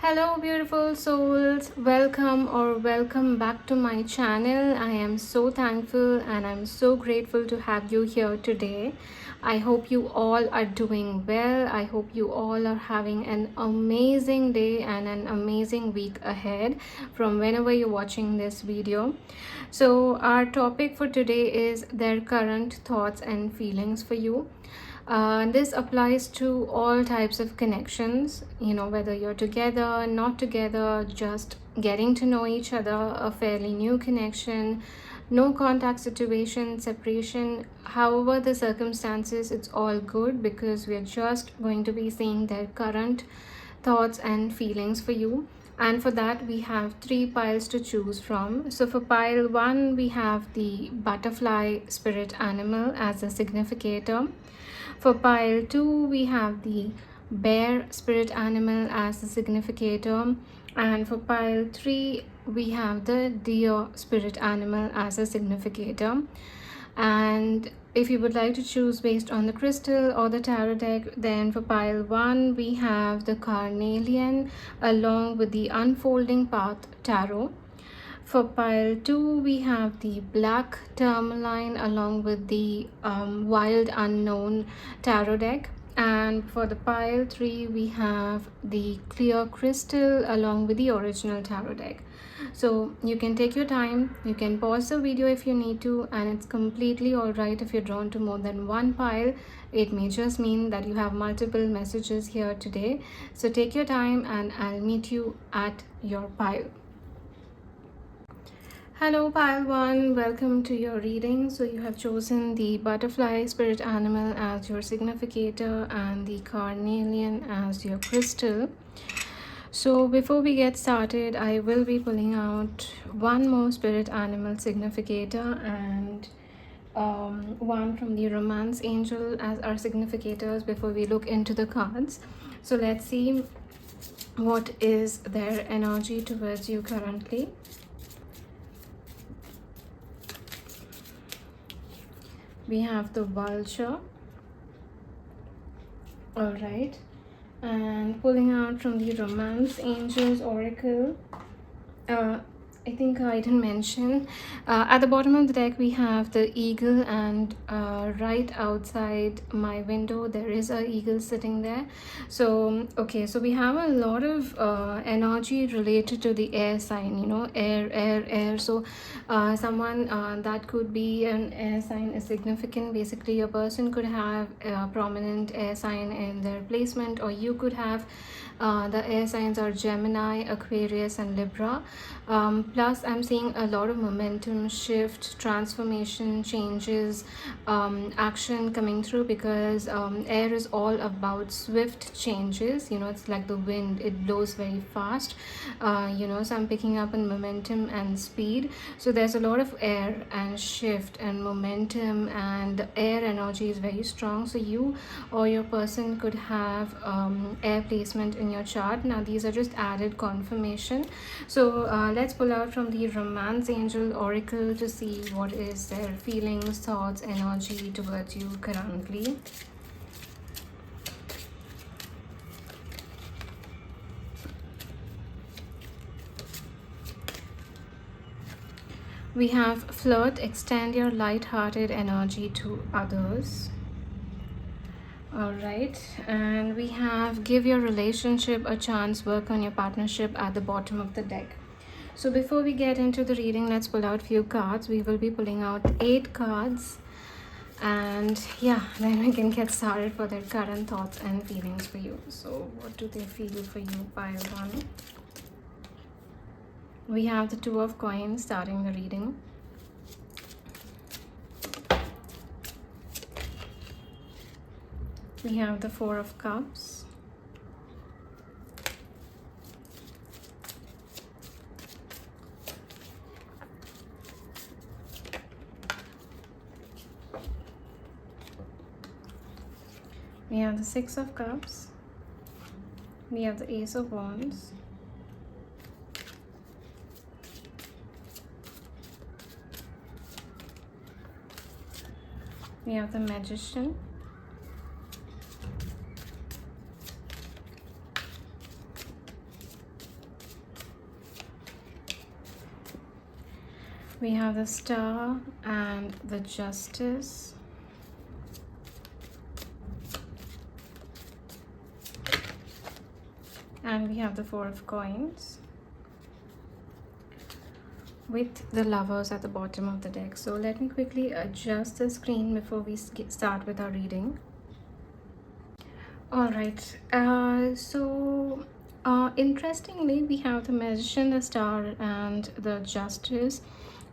Hello, beautiful souls. Welcome back to my channel. I am so thankful and I'm so grateful to have you here today. I hope you all are doing well. I hope you all are having an amazing day and an amazing week ahead from whenever you're watching this video. So, our topic for today is their current thoughts and feelings for you. This applies to all types of connections, whether you're together, not together, just getting to know each other, a fairly new connection, no contact situation, separation, however the circumstances, it's all good because we're just going to be seeing their current thoughts and feelings for you. And for that, we have three piles to choose from. So, for pile one, we have the butterfly spirit animal as a significator. For pile 2, we have the bear spirit animal as the significator. And for pile 3, we have the deer spirit animal as a significator. And if you would like to choose based on the crystal or the tarot deck, then for pile 1, we have the carnelian along with the unfolding path tarot. For pile 2, we have the black tourmaline along with the wild unknown tarot deck. And for the pile 3, we have the clear crystal along with the original tarot deck. So you can take your time, you can pause the video if you need to, and it's completely alright if you're drawn to more than one pile. It may just mean that you have multiple messages here today. So take your time and I'll meet you at your pile. Hello pile 1, welcome to your reading. So you have chosen the butterfly spirit animal as your significator and the carnelian as your crystal. So before we get started, I will be pulling out one more spirit animal significator and one from the romance angel as our significators before we look into the cards. So let's see what is their energy towards you currently. We have the vulture. All right. And pulling out from the romance angels oracle. I think I didn't mention at the bottom of the deck we have the eagle, and right outside my window there is a eagle sitting there. So okay, so we have a lot of energy related to the air sign, air. So someone that could be an air sign is significant. Basically, a person could have a prominent air sign in their placement, or you could have the air signs are Gemini, Aquarius and Libra. Plus I'm seeing a lot of momentum shift, transformation, changes, action coming through because air is all about swift changes. It's like the wind, it blows very fast. So I'm picking up on momentum and speed. So there's a lot of air and shift and momentum, and the air energy is very strong. So you or your person could have air placement in your chart. Now these are just added confirmation. So let's pull out from the romance angel oracle to see what is their feelings, thoughts, energy towards you currently. We have flirt, extend your light-hearted energy to others. All right, and we have give your relationship a chance, work on your partnership at the bottom of the deck. So before we get into the reading, let's pull out few cards. We will be pulling out 8 cards, and yeah, then we can get started for their current thoughts and feelings for you. So what do they feel for you, pile 1? We have the 2 of coins starting the reading. We have the 4 of cups. We have the 6 of cups. We have the ace of wands. We have the magician. We have the Star and the Justice. And we have the Four of Coins with the Lovers at the bottom of the deck. So let me quickly adjust the screen before we start with our reading. All right. Interestingly, we have the Magician, the Star, and the Justice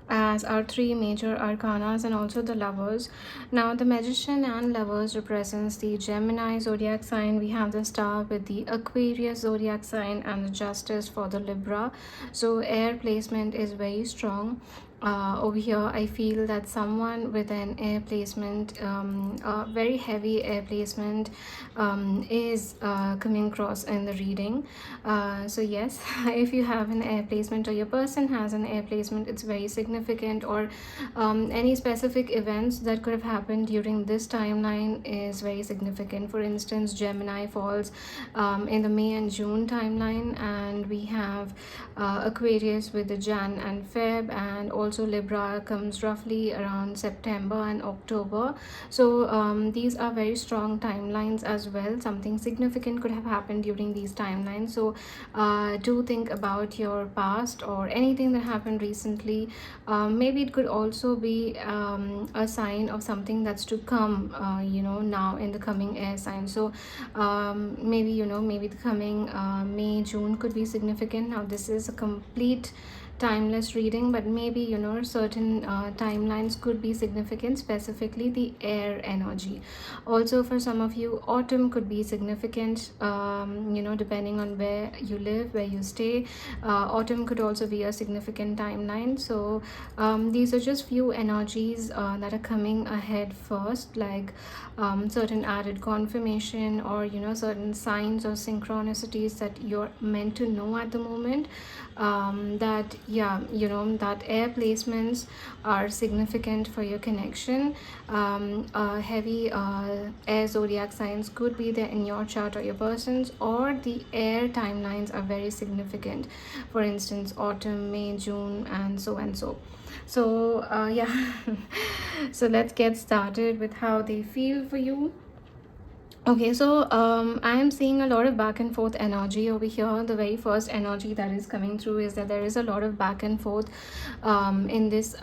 as our three major arcanas, and also the Lovers. Now the Magician and Lovers represents the Gemini zodiac sign. We have the Star with the Aquarius zodiac sign, and the Justice for the Libra. So air placement is very strong. Over here I feel that someone with an air placement, very heavy air placement, is coming across in the reading. So yes, if you have an air placement or your person has an air placement, it's very significant, or any specific events that could have happened during this timeline is very significant. For instance, Gemini falls in the May and June timeline, and we have Aquarius with the Jan and Feb, and also Libra comes roughly around September and October. So these are very strong timelines as well. Something significant could have happened during these timelines. So do think about your past or anything that happened recently. Maybe it could also be a sign of something that's to come, now in the coming air sign. So maybe the coming May, June could be significant. Now this is a complete timeless reading, but maybe certain timelines could be significant, specifically the air energy. Also for some of you, autumn could be significant, depending on where you live, where you stay. Autumn could also be a significant timeline. So these are just few energies that are coming ahead first, like certain added confirmation, or certain signs or synchronicities that you're meant to know at the moment. That air placements are significant for your connection. Heavy air zodiac signs could be there in your chart or your person's, or the air timelines are very significant. For instance, autumn, May, June, and so and so. So so let's get started with how they feel for you. Okay, so I am seeing a lot of back and forth energy over here. The very first energy that is coming through is that there is a lot of back and forth in this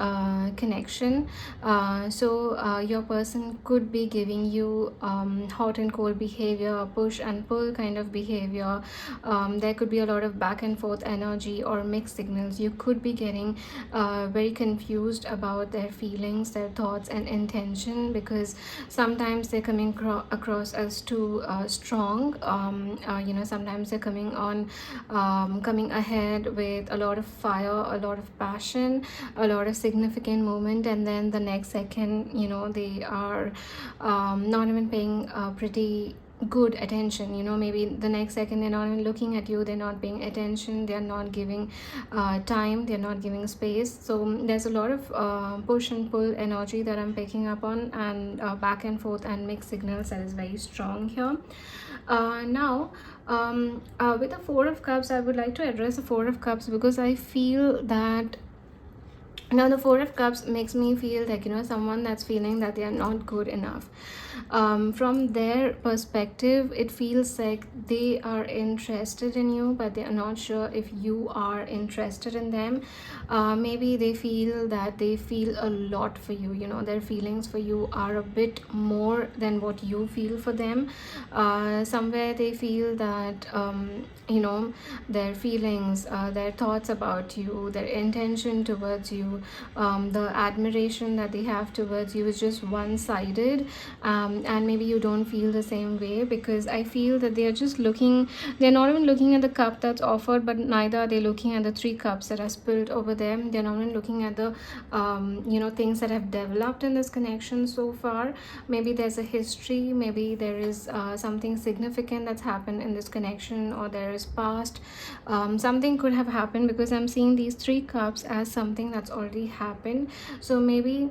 connection. Your person could be giving you hot and cold behavior, push and pull kind of behavior. There could be a lot of back and forth energy or mixed signals. You could be getting very confused about their feelings, their thoughts, and intention, because sometimes they're coming across as too strong. Sometimes they're coming ahead with a lot of fire, a lot of passion, a lot of significant movement, and then the next second they are not even paying pretty good attention. Maybe the next second they're not even looking at you, they're not paying attention, they're not giving time, they're not giving space. So there's a lot of push and pull energy that I'm picking up on, and back and forth and mixed signals that is very strong here. Now with the Four of Cups, I would like to address the Four of Cups, because I feel that now the Four of Cups makes me feel like someone that's feeling that they are not good enough. From their perspective, it feels like they are interested in you, but they are not sure if you are interested in them. Maybe they feel that they feel a lot for you. Their feelings for you are a bit more than what you feel for them. Somewhere they feel that their feelings, their thoughts about you, their intention towards you, the admiration that they have towards you is just one-sided. And maybe you don't feel the same way, because I feel that they're not even looking at the cup that's offered, but neither are they looking at the three cups that are spilled over them. They're not even looking at the things that have developed in this connection so far. Maybe there's a history, maybe there is something significant that's happened in this connection, or there is past. Something could have happened, because I'm seeing these three cups as something that's already happened. So maybe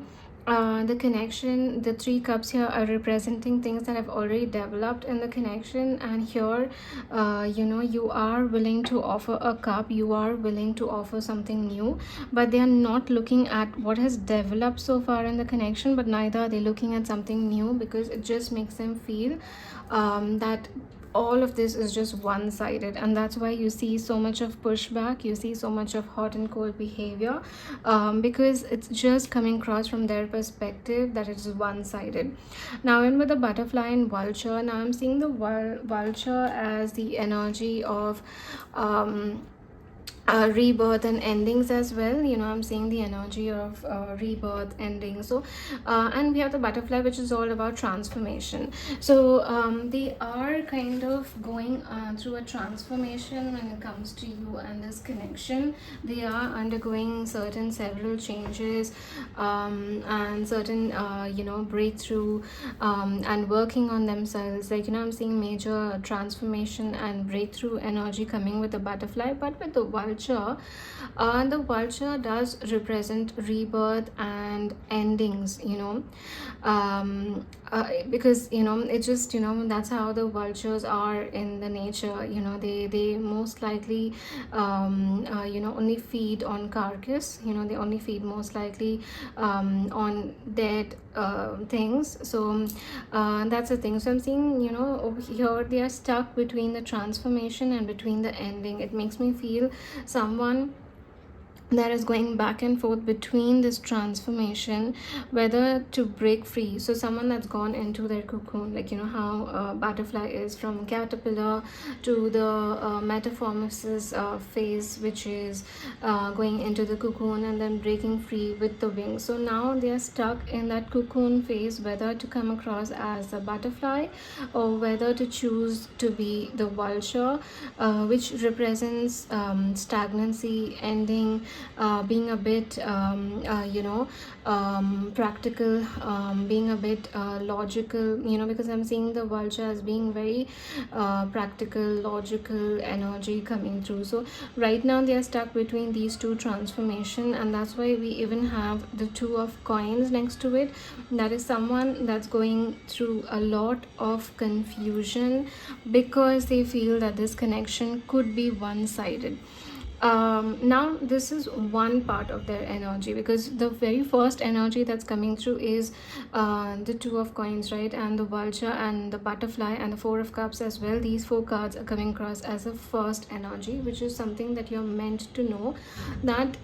the connection, the three cups here are representing things that have already developed in the connection. And here, you are willing to offer a cup, you are willing to offer something new, but they are not looking at what has developed so far in the connection, but neither are they looking at something new, because it just makes them feel that all of this is just one-sided. And that's why you see so much of pushback, you see so much of hot and cold behavior, because it's just coming across from their perspective that it's one-sided. Now in with the butterfly and vulture, now I'm seeing the vulture as the energy of rebirth and endings as well. I'm seeing the energy of rebirth, ending. So and we have the butterfly, which is all about transformation. So they are kind of going through a transformation when it comes to you and this connection. They are undergoing several changes, and certain breakthrough, and working on themselves. Like, I'm seeing major transformation and breakthrough energy coming with the butterfly. But with the vulture does represent rebirth and endings, because it just, that's how the vultures are in the nature. They most likely only feed on carcass. They only feed most likely on dead things. So that's the thing. So I'm seeing, over here they are stuck between the transformation and between the ending. It makes me feel someone that is going back and forth between this transformation, whether to break free. So someone that's gone into their cocoon, like how butterfly is from caterpillar to the metamorphosis phase, which is going into the cocoon and then breaking free with the wings. So now they are stuck in that cocoon phase, whether to come across as a butterfly or whether to choose to be the vulture, which represents stagnancy, ending, being a bit practical, being a bit logical, because I'm seeing the vulture as being very practical, logical energy coming through. So right now they are stuck between these two transformation, and that's why we even have the two of coins next to it. That is someone that's going through a lot of confusion because they feel that this connection could be one-sided. Now this is one part of their energy, because the very first energy that's coming through is the two of coins, right? And the vulture and the butterfly and the four of cups as well. These four cards are coming across as a first energy, which is something that you're meant to know, that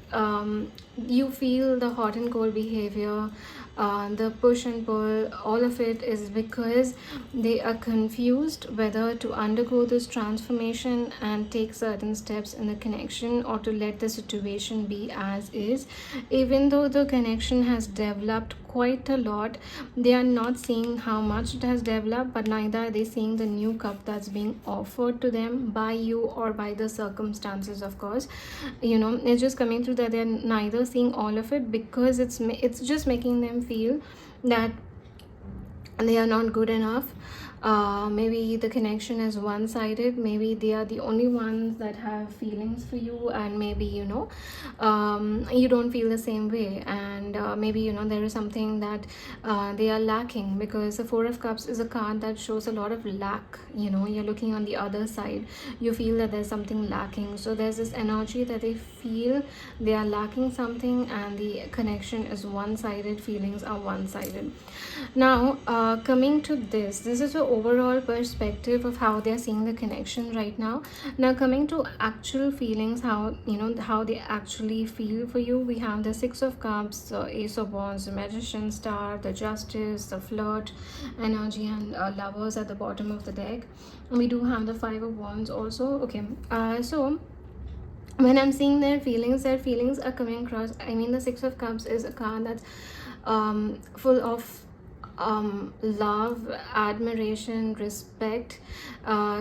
you feel the hot and cold behavior, the push and pull. All of it is because they are confused whether to undergo this transformation and take certain steps in the connection, or to let the situation be as is. Even though the connection has developed quite a lot, they are not seeing how much it has developed, but neither are they seeing the new cup that's being offered to them by you or by the circumstances. Of course, it's just coming through that they're neither seeing all of it, because it's just making them feel that they are not good enough. Maybe the connection is one-sided, maybe they are the only ones that have feelings for you, and maybe you don't feel the same way. And maybe there is something that they are lacking, because the four of cups is a card that shows a lot of lack. You're looking on the other side, you feel that there's something lacking. So there's this energy that they feel they are lacking something, and the connection is one-sided, feelings are one-sided. Now coming to this is the overall perspective of how they're seeing the connection right now. Now coming to actual feelings, how they actually feel for you, we have the six of cups, the ace of wands, the magician, star, the justice, the flirt energy, and lovers at the bottom of the deck. We do have the five of wands also. Okay, so when I'm seeing their feelings are coming across. I mean, the six of cups is a card that's full of love, admiration, respect,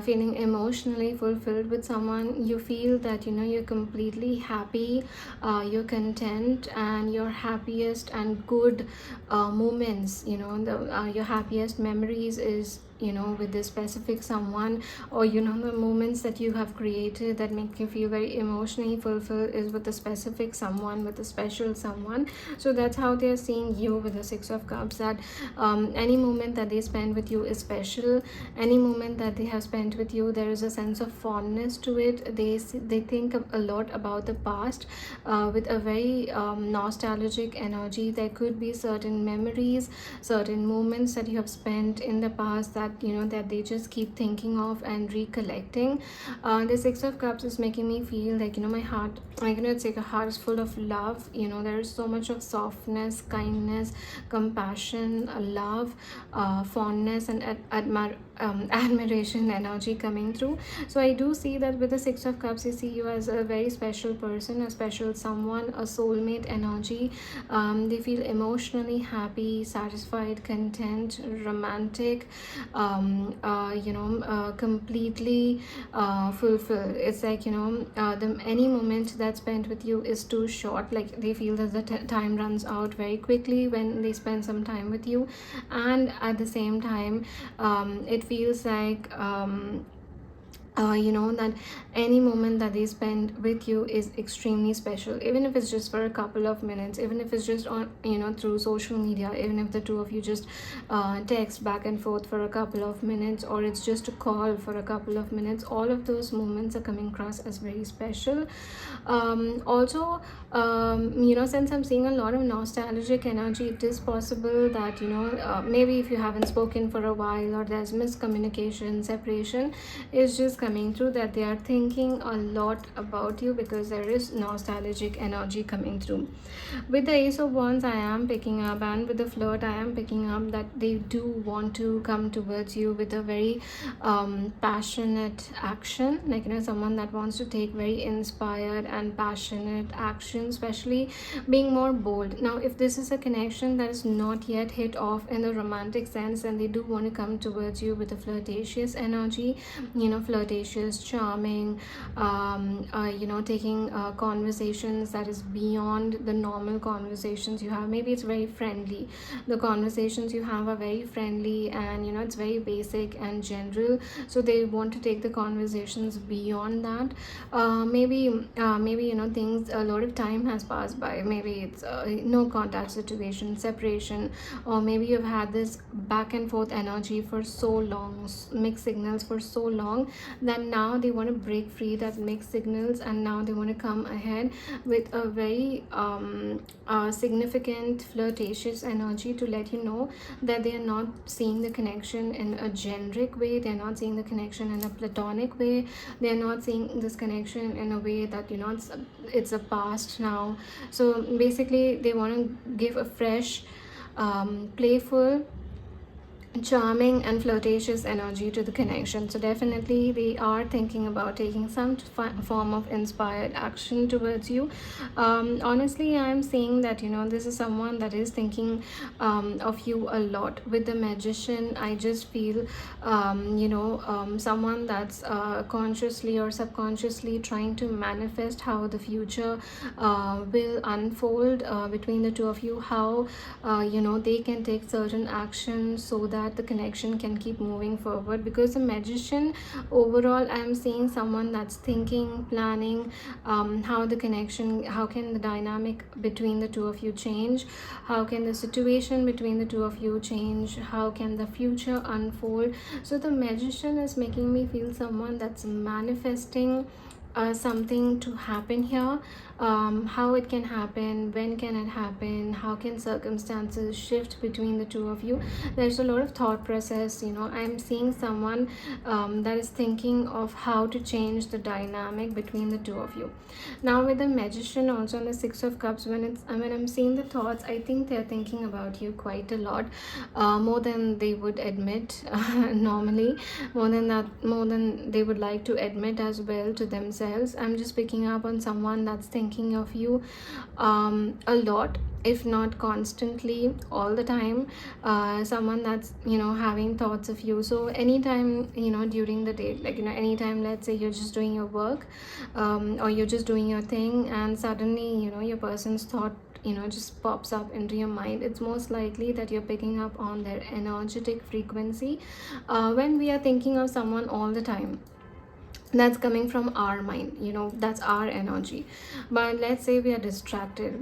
feeling emotionally fulfilled with someone. You feel that you're completely happy, you're content, and your happiest and good moments, your happiest memories is with this specific someone, or the moments that you have created that make you feel very emotionally fulfilled is with a specific someone, with a special someone. So that's how they're seeing you with the Six of Cups, that any moment that they spend with you is special. Any moment that they have spent with you, there is a sense of fondness to it. They think a lot about the past, with a very nostalgic energy. There could be certain memories, certain moments that you have spent in the past that that they just keep thinking of and recollecting. The Six of Cups is making me feel like my heart, like it's like a heart is full of love. There is so much of softness, kindness, compassion, love, fondness, and admiration energy coming through. So I do see that with the Six of Cups, you see you as a very special person, a special someone, a soulmate energy. They feel emotionally happy, satisfied, content, romantic, completely fulfilled. It's like any moment that's spent with you is too short. Like they feel that the time runs out very quickly when they spend some time with you, and at the same time, it feels like that any moment that they spend with you is extremely special, even if it's just for a couple of minutes, even if it's just on through social media, even if the two of you just text back and forth for a couple of minutes, or it's just a call for a couple of minutes. All of those moments are coming across as very special. Also, since I'm seeing a lot of nostalgic energy, it is possible that maybe if you haven't spoken for a while, or there's miscommunication, separation is just coming through, that they are thinking a lot about you, because there is nostalgic energy coming through. With the Ace of Wands, I am picking up, and with the Flirt, I am picking up that they do want to come towards you with a very passionate action, like someone that wants to take very inspired and passionate action, especially being more bold. Now, if this is a connection that is not yet hit off in the romantic sense, and they do want to come towards you with a flirtatious energy, flirtatious, charming, taking conversations that is beyond the normal conversations you have. Maybe it's very friendly. The conversations you have are very friendly, and it's very basic and general. So they want to take the conversations beyond that. Maybe things, a lot of time has passed by. Maybe it's no contact situation, separation, or maybe you've had this back and forth energy for so long, mixed signals for so long, that now they want to break free that mixed signals, and now they want to come ahead with a very significant flirtatious energy to let you know that they are not seeing the connection in a generic way. They're not seeing the connection in a platonic way. They're not seeing this connection in a way that it's a past now. So basically they want to give a fresh, playful, charming and flirtatious energy to the connection. So definitely they are thinking about taking some form of inspired action towards you. Honestly, I'm seeing that this is someone that is thinking of you a lot. With the Magician, I just feel someone that's consciously or subconsciously trying to manifest how the future will unfold between the two of you, how they can take certain actions so that the connection can keep moving forward. Because the Magician, overall, I'm seeing someone that's thinking, planning, how the connection, how can the dynamic between the two of you change, how can the situation between the two of you change, how can the future unfold. So the Magician is making me feel someone that's manifesting something to happen here. How it can happen, when can it happen, how can circumstances shift between the two of you. There's a lot of thought process. I'm seeing someone that is thinking of how to change the dynamic between the two of you. Now with the Magician also on the Six of Cups, when I'm seeing the thoughts, I think they're thinking about you quite a lot, more than they would admit normally, more than they would like to admit as well to themselves. I'm just picking up on someone that's thinking of you a lot. if not constantly all the time, someone that's, having thoughts of you. So anytime, during the day, like, anytime, let's say you're just doing your work, or you're just doing your thing, and suddenly, your person's thought, just pops up into your mind, it's most likely that you're picking up on their energetic frequency. When we are thinking of someone all the time, that's coming from our mind, that's our energy. But let's say we are distracted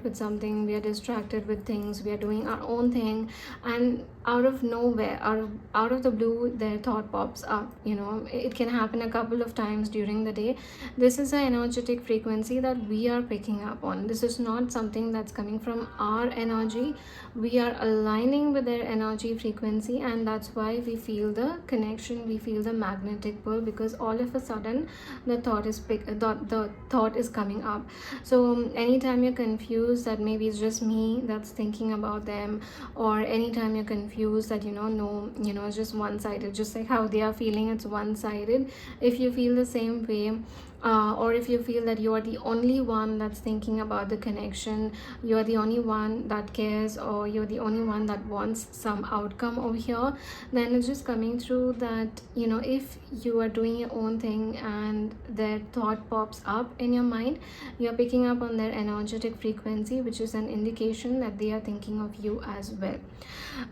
with something, we are distracted with things, we are doing our own thing, and out of nowhere, out of the blue, their thought pops up. It can happen a couple of times during the day. This is an energetic frequency that we are picking up on. This is not something that's coming from our energy. We are aligning with their energy frequency, and that's why we feel the connection, we feel the magnetic pull, because all of a sudden the thought is coming up. So anytime you're confused that maybe it's just me that's thinking about them, or anytime you're confused that, no, it's just one-sided, just like how they are feeling, it's one-sided. If you feel the same way, or if you feel that you are the only one that's thinking about the connection, you are the only one that cares, or you're the only one that wants some outcome over here, then it's just coming through that, if you are doing your own thing and their thought pops up in your mind, you're picking up on their energetic frequency, which is an indication that they are thinking of you as well.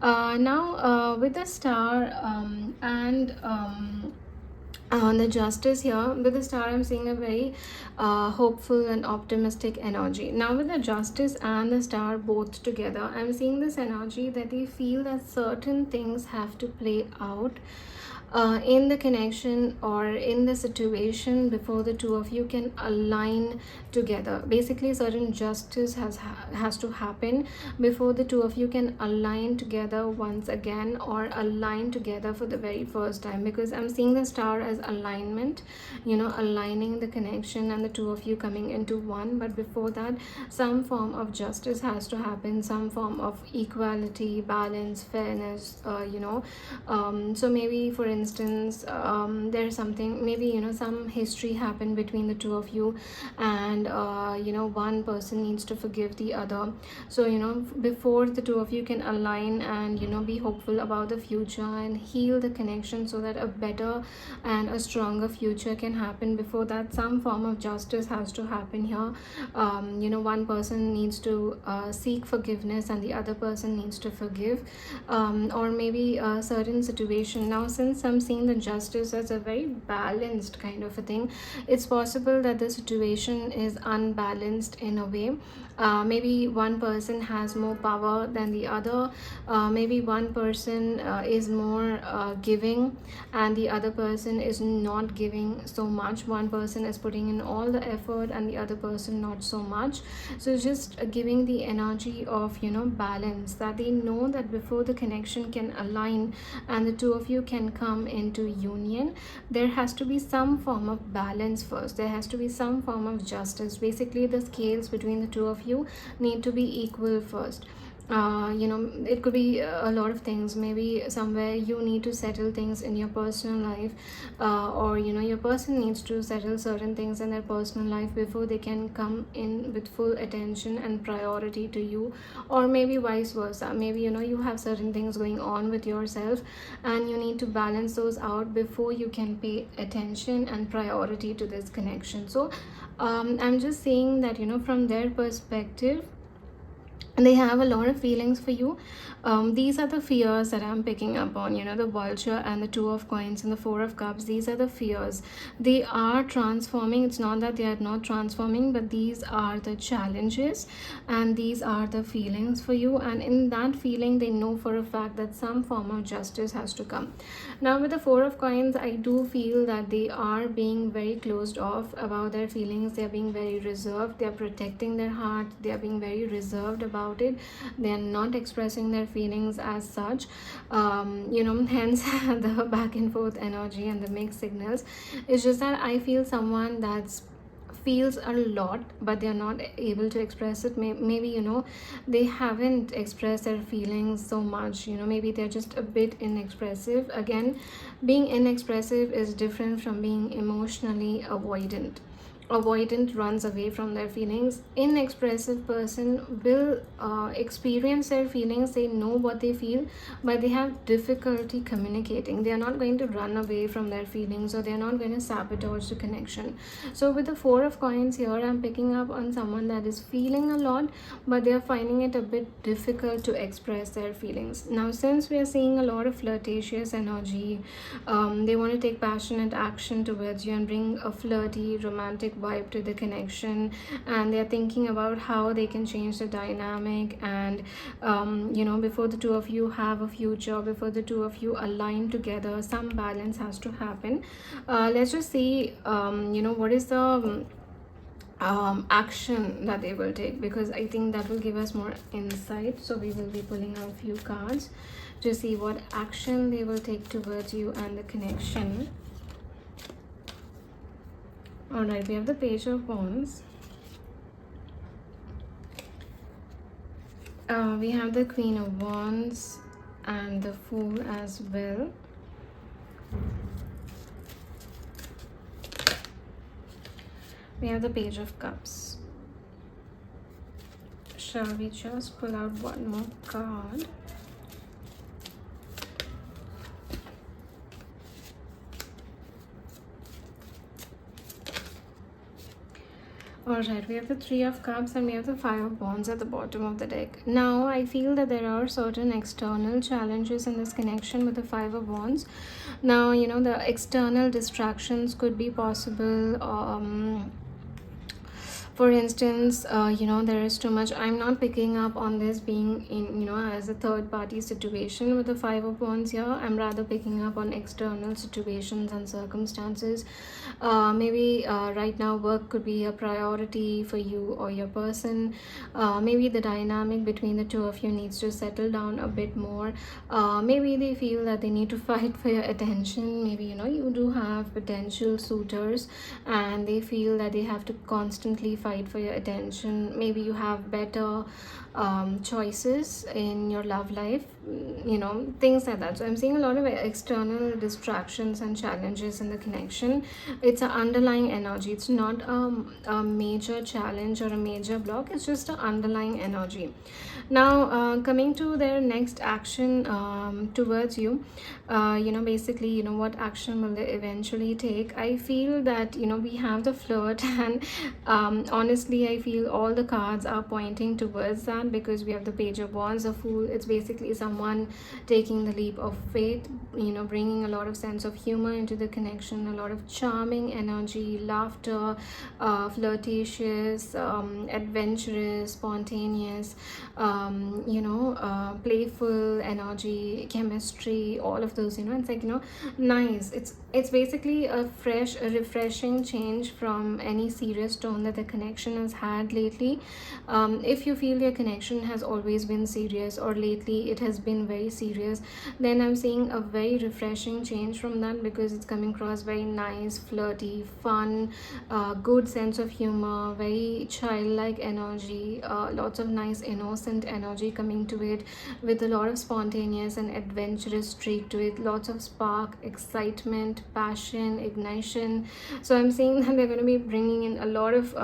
Now, with the star, and on the justice here, with the star, I'm seeing a very hopeful and optimistic energy. Now with the justice and the star both together, I'm seeing this energy that they feel that certain things have to play out in the connection or in the situation before the two of you can align together. Basically, certain justice has to happen before the two of you can align together once again, or align together for the very first time, because I'm seeing the star as alignment, aligning the connection and the two of you coming into one. But before that, some form of justice has to happen, some form of equality, balance, fairness, so maybe, for instance, there's something, maybe, some history happened between the two of you, and one person needs to forgive the other. So before the two of you can align and be hopeful about the future and heal the connection, so that a better and a stronger future can happen, before that, some form of justice has to happen here. One person needs to seek forgiveness, and the other person needs to forgive, or maybe a certain situation. Now, since I'm seeing the justice as a very balanced kind of a thing, it's possible that the situation is unbalanced in a way. Maybe one person has more power than the other. Maybe one person is more giving, and the other person is not giving so much. One person is putting in all the effort, and the other person not so much. So just giving the energy of balance, that they know that before the connection can align and the two of you can come into union, there has to be some form of balance first. There has to be some form of justice. Basically, the scales between the two of you need to be equal first. It could be a lot of things. Maybe somewhere you need to settle things in your personal life, or your person needs to settle certain things in their personal life before they can come in with full attention and priority to you. Or maybe vice versa. Maybe you have certain things going on with yourself, and you need to balance those out before you can pay attention and priority to this connection. So I'm just saying that from their perspective, they have a lot of feelings for you. These are the fears that I'm picking up on, the vulture and the two of coins and the four of cups. These are the fears. They are transforming. It's not that they are not transforming, but these are the challenges, and these are the feelings for you. And in that feeling, they know for a fact that some form of justice has to come. Now with the four of coins, I do feel that they are being very closed off about their feelings. They are being very reserved. They are protecting their heart. They are being very reserved about it. They are not expressing their feelings as such. Hence the back and forth energy and the mixed signals. It's just that I feel someone that's feels a lot, but they're not able to express it. Maybe they haven't expressed their feelings so much. Maybe they're just a bit inexpressive. Again, being inexpressive is different from being emotionally avoidant. avoidant runs away from their feelings. Inexpressive person will experience their feelings, they know what they feel, but they have difficulty communicating. They are not going to run away from their feelings, or they are not going to sabotage the connection. So with the Four of Coins here, I'm picking up on someone that is feeling a lot, but they are finding it a bit difficult to express their feelings. Now, since we are seeing a lot of flirtatious energy, they want to take passionate action towards you and bring a flirty romantic vibe to the connection, and they're thinking about how they can change the dynamic. And before the two of you have a future, before the two of you align together, some balance has to happen. Let's just see what is the action that they will take, because I think that will give us more insight. So we will be pulling out a few cards to see what action they will take towards you and the connection. All right, we have the Page of Wands. We have the Queen of Wands and the Fool as well. We have the Page of Cups. Shall we just pull out one more card? Alright, we have the Three of Cups and we have the Five of Wands at the bottom of the deck. Now, I feel that there are certain external challenges in this connection with the Five of Wands. Now, the external distractions could be possible. For instance, there is too much. I'm not picking up on this being in, as a third party situation with the Five of Wands here. I'm rather picking up on external situations and circumstances. Maybe right now work could be a priority for you or your person. Maybe the dynamic between the two of you needs to settle down a bit more. Maybe they feel that they need to fight for your attention. Maybe, you do have potential suitors and they feel that they have to constantly fight for your attention. Maybe you have better choices in your love life, things like that. So I'm seeing a lot of external distractions and challenges in the connection. It's an underlying energy. It's not a major challenge or a major block. It's just an underlying energy. Now, coming to their next action towards you, basically, what action will they eventually take? I feel that, we have the flirt and honestly, I feel all the cards are pointing towards that, because we have the Page of Wands, a Fool. It's basically someone taking the leap of faith, bringing a lot of sense of humor into the connection, a lot of charming energy, laughter, flirtatious, adventurous, spontaneous, playful energy, chemistry, all of those. It's like, nice. It's basically a refreshing change from any serious tone that the connection has had lately. If you feel your connection has always been serious, or lately it has been very serious, then I'm seeing a very refreshing change from that, because it's coming across very nice, flirty, fun, good sense of humor, very childlike energy, lots of nice innocent energy coming to it, with a lot of spontaneous and adventurous streak to it, lots of spark, excitement, passion, ignition. So I'm seeing that they're going to be bringing in a lot of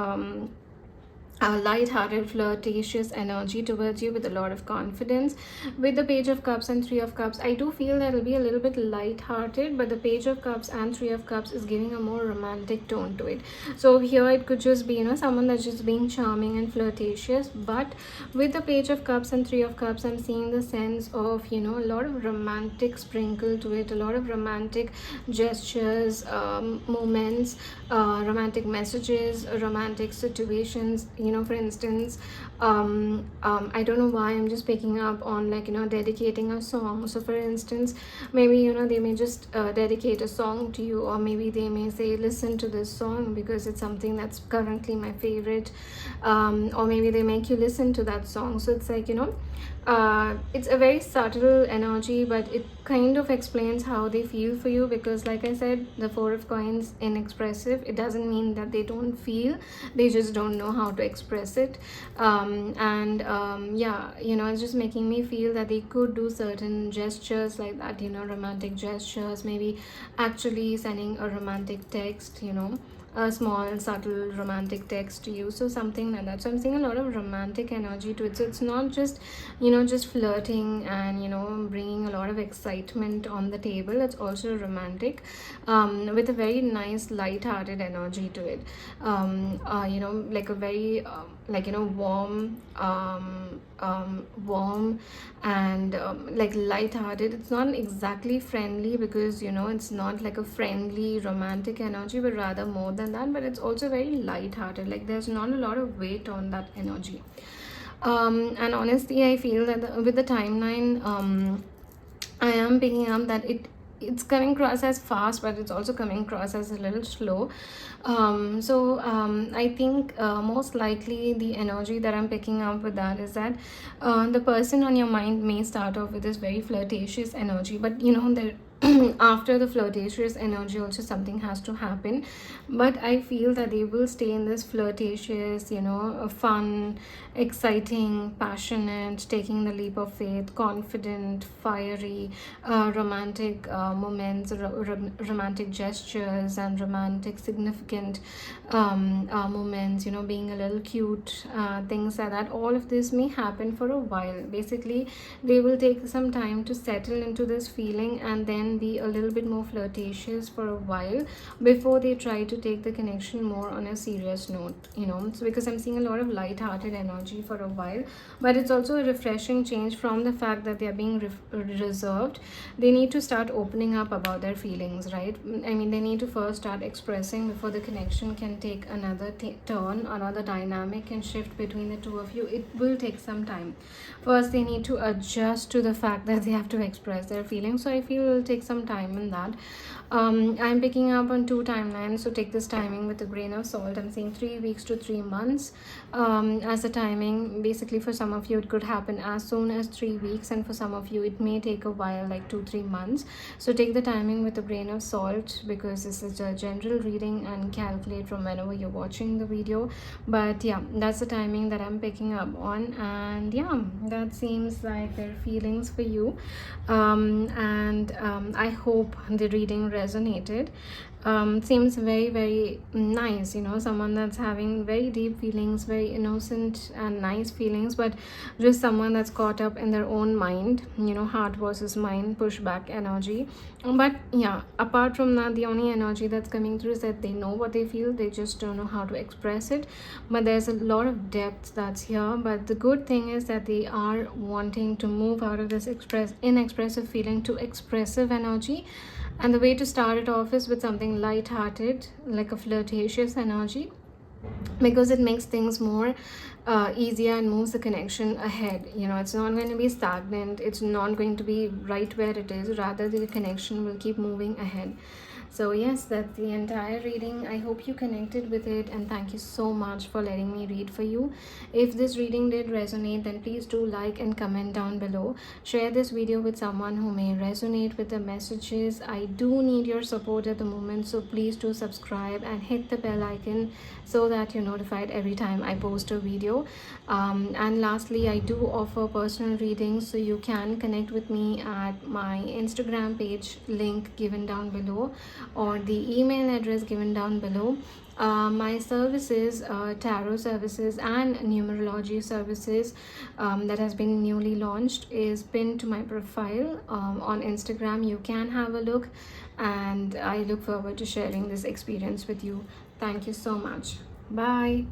light-hearted, flirtatious energy towards you with a lot of confidence. With the Page of Cups and Three of Cups, I do feel that it'll be a little bit light-hearted, but the Page of Cups and Three of Cups is giving a more romantic tone to it. So here it could just be, someone that's just being charming and flirtatious. But with the Page of Cups and Three of Cups, I'm seeing the sense of, a lot of romantic sprinkle to it, a lot of romantic gestures, moments, romantic messages, romantic situations. For instance, I don't know why I'm just picking up on dedicating a song. So for instance, maybe they may just dedicate a song to you, or maybe they may say, listen to this song because it's something that's currently my favorite, or maybe they make you listen to that song. So it's like, it's a very subtle energy, but it kind of explains how they feel for you, because like I said, the Four of Coins, inexpressive. It doesn't mean that they don't feel, they just don't know how to express it. It's just making me feel that they could do certain gestures like that, romantic gestures, maybe actually sending a romantic text, a small subtle romantic text to you, so something like that. So I'm seeing a lot of romantic energy to it. So it's not just, just flirting and, bringing a lot of excitement on the table. It's also romantic, with a very nice light-hearted energy to it. Like a very warm, warm and like light-hearted. It's not exactly friendly, because it's not like a friendly romantic energy, but rather more than that. But it's also very light-hearted, like there's not a lot of weight on that energy. And honestly, I feel that with the timeline, I am picking up that it's coming across as fast, but it's also coming across as a little slow. I think most likely the energy that I'm picking up with that is that the person on your mind may start off with this very flirtatious energy, but there after the flirtatious energy also something has to happen. But I feel that they will stay in this flirtatious, fun, exciting, passionate, taking the leap of faith, confident, fiery, romantic moments, romantic gestures, and romantic significant moments, being a little cute, things like that. All of this may happen for a while. Basically, they will take some time to settle into this feeling, and then be a little bit more flirtatious for a while before they try to take the connection more on a serious note. So because I'm seeing a lot of light-hearted energy for a while, but it's also a refreshing change from the fact that they are being reserved. They need to start opening up about their feelings, right? I mean, they need to first start expressing before the connection can take another turn, another dynamic can shift between the two of you. It will take some time. First, they need to adjust to the fact that they have to express their feelings. So I feel it will take some time in that. I'm picking up on 2 timelines, so take this timing with a grain of salt. I'm saying 3 weeks to 3 months as a timing. Basically, for some of you it could happen as soon as 3 weeks, and for some of you it may take a while, like 2-3 months. So take the timing with a grain of salt, because this is a general reading, and calculate from whenever you're watching the video. But yeah, that's the timing that I'm picking up on. And yeah, that seems like their feelings for you. I hope the reading resonated. Seems very, very nice, someone that's having very deep feelings, very innocent and nice feelings, but just someone that's caught up in their own mind, heart versus mind, pushback energy. But yeah, apart from that, the only energy that's coming through is that they know what they feel, they just don't know how to express it. But there's a lot of depth that's here. But the good thing is that they are wanting to move out of this inexpressive feeling to expressive energy. And the way to start it off is with something light-hearted, like a flirtatious energy, because it makes things more easier and moves the connection ahead. It's not going to be stagnant, it's not going to be right where it is, rather the connection will keep moving ahead. So yes, that's the entire reading. I hope you connected with it, and thank you so much for letting me read for you. If this reading did resonate, then please do like and comment down below. Share this video with someone who may resonate with the messages. I do need your support at the moment, so please do subscribe and hit the bell icon so that you're notified every time I post a video. And lastly, I do offer personal readings, so you can connect with me at my Instagram page, link given down below, or the email address given down below. My services, tarot services and numerology services, that has been newly launched, is pinned to my profile on Instagram. You can have a look, and I look forward to sharing this experience with you. Thank you so much. Bye.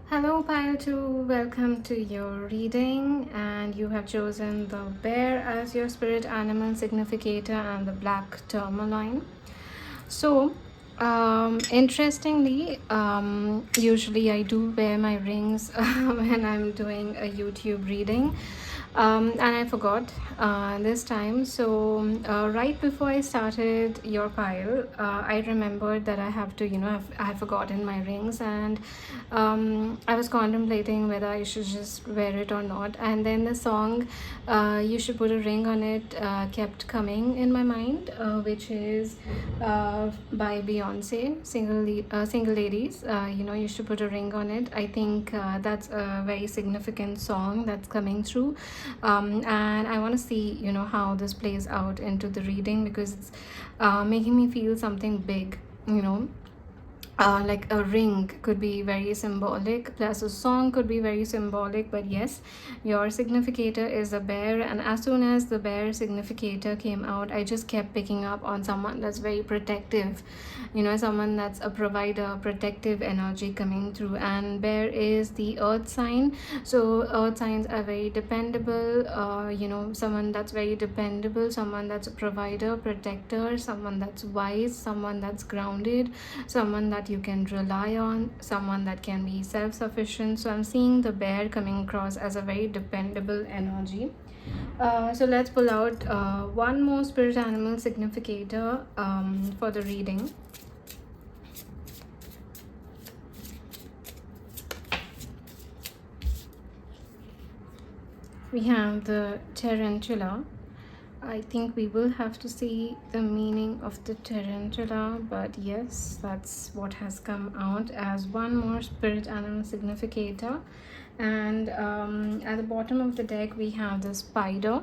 Hello Pile 2, welcome to your reading, and you have chosen the bear as your spirit animal significator and the black tourmaline. So interestingly, usually I do wear my rings when I'm doing a YouTube reading, and I forgot this time. So right before I started your pile, I remembered that I have to, I had forgotten my rings, and I was contemplating whether I should just wear it or not. And then the song "You Should Put a Ring on It" kept coming in my mind, which is by Beyonce, Single Ladies. You should put a ring on it. I think that's a very significant song that's coming through, and I want to see how this plays out into the reading, because it's making me feel something big you know, like a ring could be very symbolic, plus a song could be very symbolic. But yes, your significator is a bear, and as soon as the bear significator came out, I just kept picking up on someone that's very protective, someone that's a provider, protective energy coming through. And bear is the earth sign, so earth signs are very dependable. Someone that's very dependable, someone that's a provider, protector, someone that's wise, someone that's grounded, someone that you can rely on, someone that can be self-sufficient. So I'm seeing the bear coming across as a very dependable energy. So let's pull out one more spirit animal significator for the reading. We have the tarantula. I think we will have to see the meaning of the tarantula, but yes, that's what has come out as one more spirit animal significator. And at the bottom of the deck, we have the spider.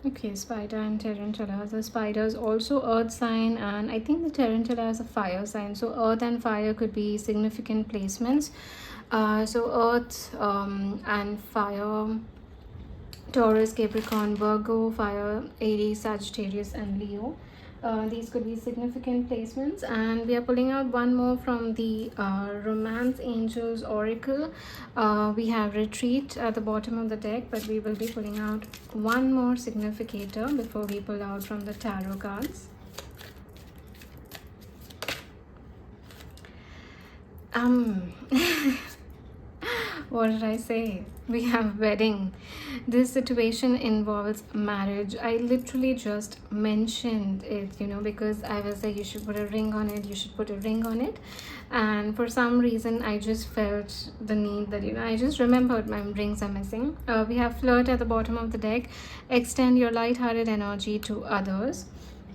Okay, spider and tarantula. The spider is also earth sign, and I think the tarantula is a fire sign. So earth and fire could be significant placements. So earth and fire, Taurus, Capricorn, Virgo, Fire, Aries, Sagittarius, and Leo. These could be significant placements. And we are pulling out one more from the Romance Angels Oracle. We have Retreat at the bottom of the deck, but we will be pulling out one more significator before we pull out from the tarot cards. What did I say? We have wedding. This situation involves marriage. I literally just mentioned it, because I was like, you should put a ring on it, you should put a ring on it. And for some reason, I just felt the need that, I just remembered my rings are missing. We have flirt at the bottom of the deck. Extend your light-hearted energy to others.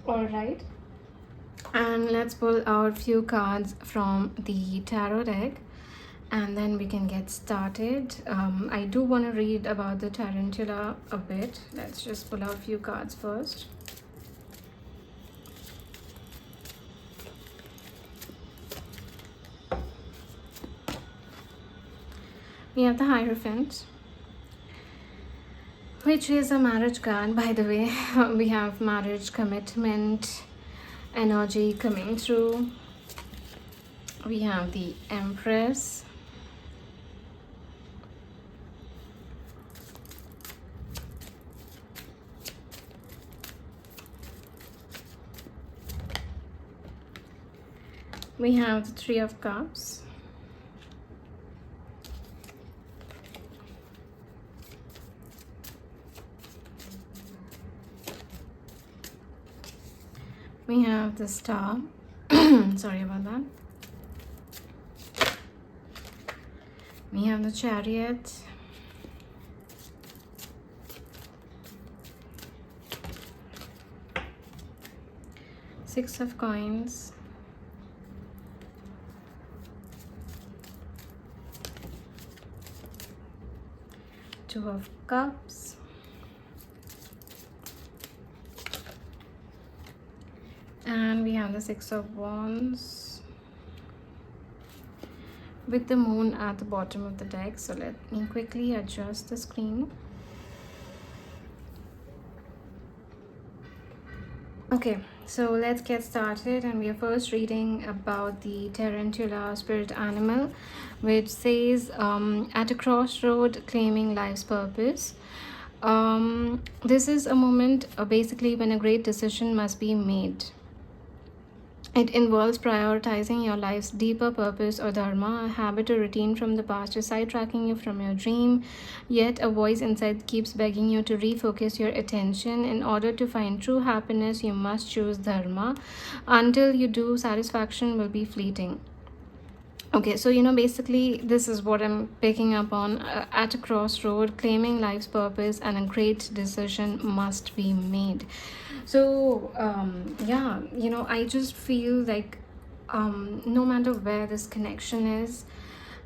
All right. And let's pull out few cards from the tarot deck, and then we can get started. I do want to read about the tarantula a bit. Let's just pull out a few cards first. We have the Hierophant, which is a marriage card, by the way. We have marriage, commitment, energy coming through. We have the Empress. We have the Three of Cups. We have the Star. Sorry about that. We have the Chariot. Six of Coins. Two of Cups. And we have the Six of Wands with the Moon at the bottom of the deck. So let me quickly adjust the screen. Okay, so let's get started, and we are first reading about the tarantula spirit animal, which says at a crossroad claiming life's purpose. This is a moment basically when a great decision must be made. It involves prioritizing your life's deeper purpose or dharma, a habit or routine from the past is sidetracking you from your dream, yet a voice inside keeps begging you to refocus your attention. In order to find true happiness, you must choose dharma. Until you do, satisfaction will be fleeting. Okay, so basically this is what I'm picking up on. At a crossroad, claiming life's purpose, and a great decision must be made. So yeah, I just feel like no matter where this connection is,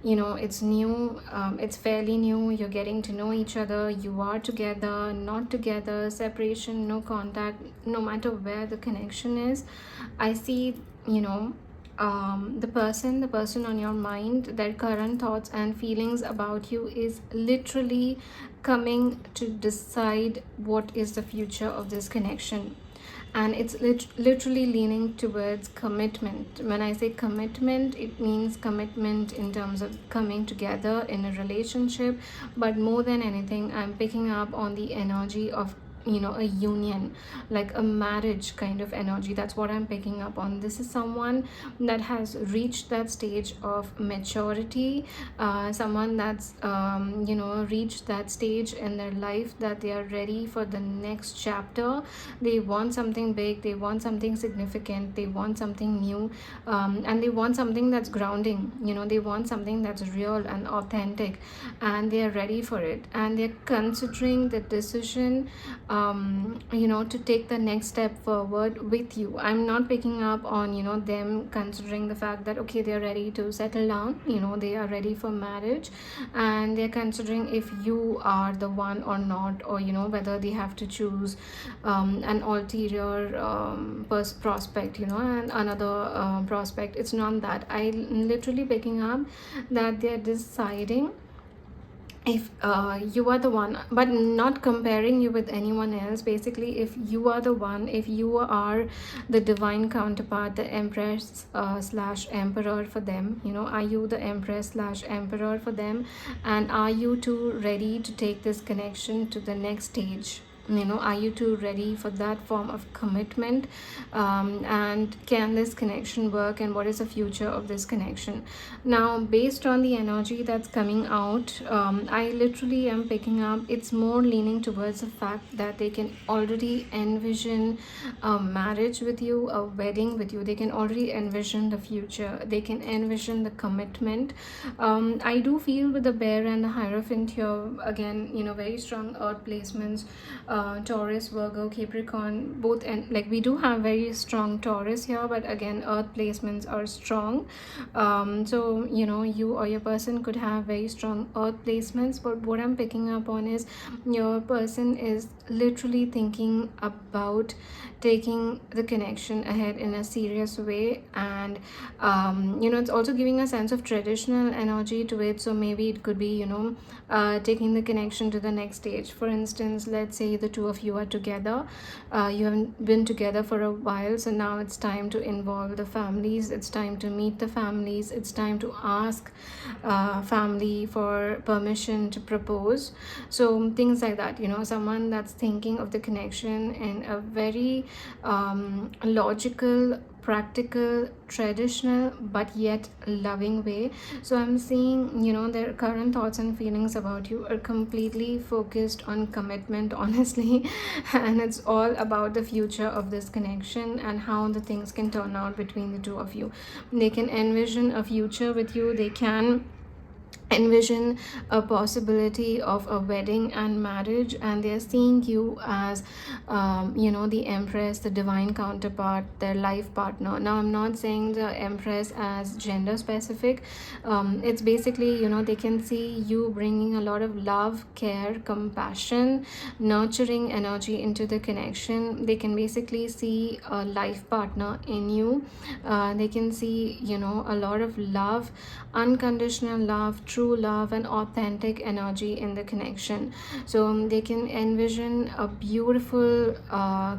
it's new, it's fairly new, you're getting to know each other, you are together, not together, separation, no contact, no matter where the connection is, I see the person on your mind, their current thoughts and feelings about you is literally coming to decide what is the future of this connection. And it's literally leaning towards commitment. When I say commitment, it means commitment in terms of coming together in a relationship, but more than anything, I'm picking up on the energy of, a union, like a marriage kind of energy. That's what I'm picking up on. This is someone that has reached that stage of maturity, someone that's reached that stage in their life that they are ready for the next chapter. They want something big, they want something significant, they want something new, and they want something that's grounding. They want something that's real and authentic, and they are ready for it, and they're considering the decision, to take the next step forward with you. I'm not picking up on, them considering the fact that, okay, they're ready to settle down, they are ready for marriage, and they're considering if you are the one or not, or, whether they have to choose an ulterior prospect, and another prospect. It's not that. I'm literally picking up that they're deciding if you are the one, but not comparing you with anyone else. Basically, if you are the one, if you are the divine counterpart, the empress slash emperor for them, are you the empress slash emperor for them, and are you two ready to take this connection to the next stage? Are you two ready for that form of commitment, and can this connection work, and what is the future of this connection? Now, based on the energy that's coming out, I literally am picking up, it's more leaning towards the fact that they can already envision a marriage with you, a wedding with you. They can already envision the future, they can envision the commitment. I do feel with the bear and the hierophant here, again, very strong earth placements. Taurus, Virgo, Capricorn, both, and like we do have very strong Taurus here, but again, earth placements are strong. So you or your person could have very strong earth placements, but what I'm picking up on is your person is literally thinking about taking the connection ahead in a serious way, and it's also giving a sense of traditional energy to it. So maybe it could be taking the connection to the next stage. For instance, let's say the two of you are together, you haven't been together for a while, so now it's time to involve the families, it's time to meet the families, it's time to ask family for permission to propose. So things like that, someone that's thinking of the connection in a very logical, practical, traditional, but yet loving way. So I'm seeing, their current thoughts and feelings about you are completely focused on commitment, honestly, and it's all about the future of this connection and how the things can turn out between the two of you. They can envision a future with you, they can envision a possibility of a wedding and marriage, and they're seeing you as the empress, the divine counterpart, their life partner. Now, I'm not saying the empress as gender specific. It's basically, they can see you bringing a lot of love, care, compassion, nurturing energy into the connection. They can basically see a life partner in you. They can see a lot of love, unconditional love, true love, and authentic energy in the connection. So they can envision a beautiful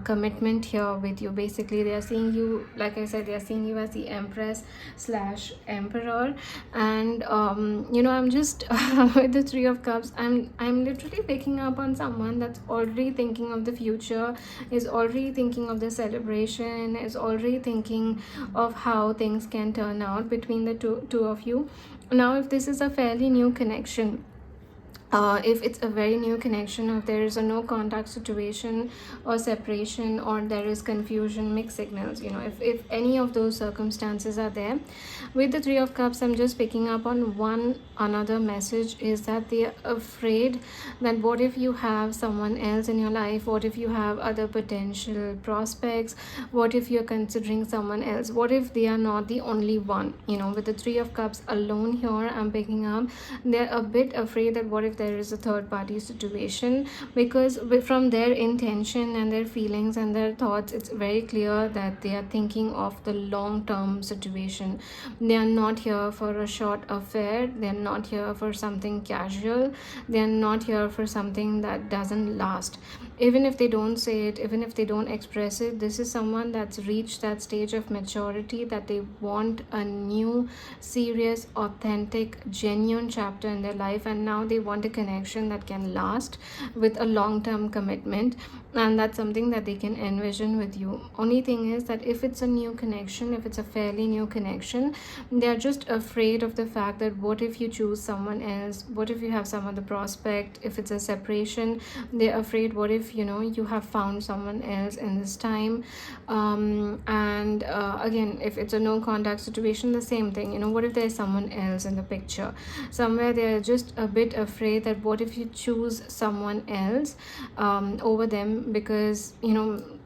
commitment here with you. Basically, they are seeing you, like I said, they are seeing you as the empress slash emperor. And I'm just with the Three of Cups, I'm literally picking up on someone that's already thinking of the future, is already thinking of the celebration, is already thinking of how things can turn out between the two of you. Now, if this is a fairly new connection, if it's a very new connection, if there is a no contact situation or separation, or there is confusion, mixed signals, if any of those circumstances are there, with the Three of Cups, I'm just picking up on one another message, is that they are afraid that what if you have someone else in your life, what if you have other potential prospects, what if you're considering someone else, what if they are not the only one. With the Three of Cups alone here, I'm picking up, they're a bit afraid that what if there is a third party situation, because from their intention and their feelings and their thoughts, it's very clear that they are thinking of the long term situation. They are not here for a short affair, they are not here for something casual, they are not here for something that doesn't last. Even if they don't say it, even if they don't express it, this is someone that's reached that stage of maturity that they want a new, serious, authentic, genuine chapter in their life, and now they want a connection that can last with a long-term commitment, and that's something that they can envision with you. Only thing is that if it's a new connection, if it's a fairly new connection, they're just afraid of the fact that what if you choose someone else, what if you have some other prospect, if it's a separation, they're afraid what if you have found someone else in this time. And again, if it's a no contact situation, the same thing. What if there's someone else in the picture somewhere? They're just a bit afraid that what if you choose someone else over them, because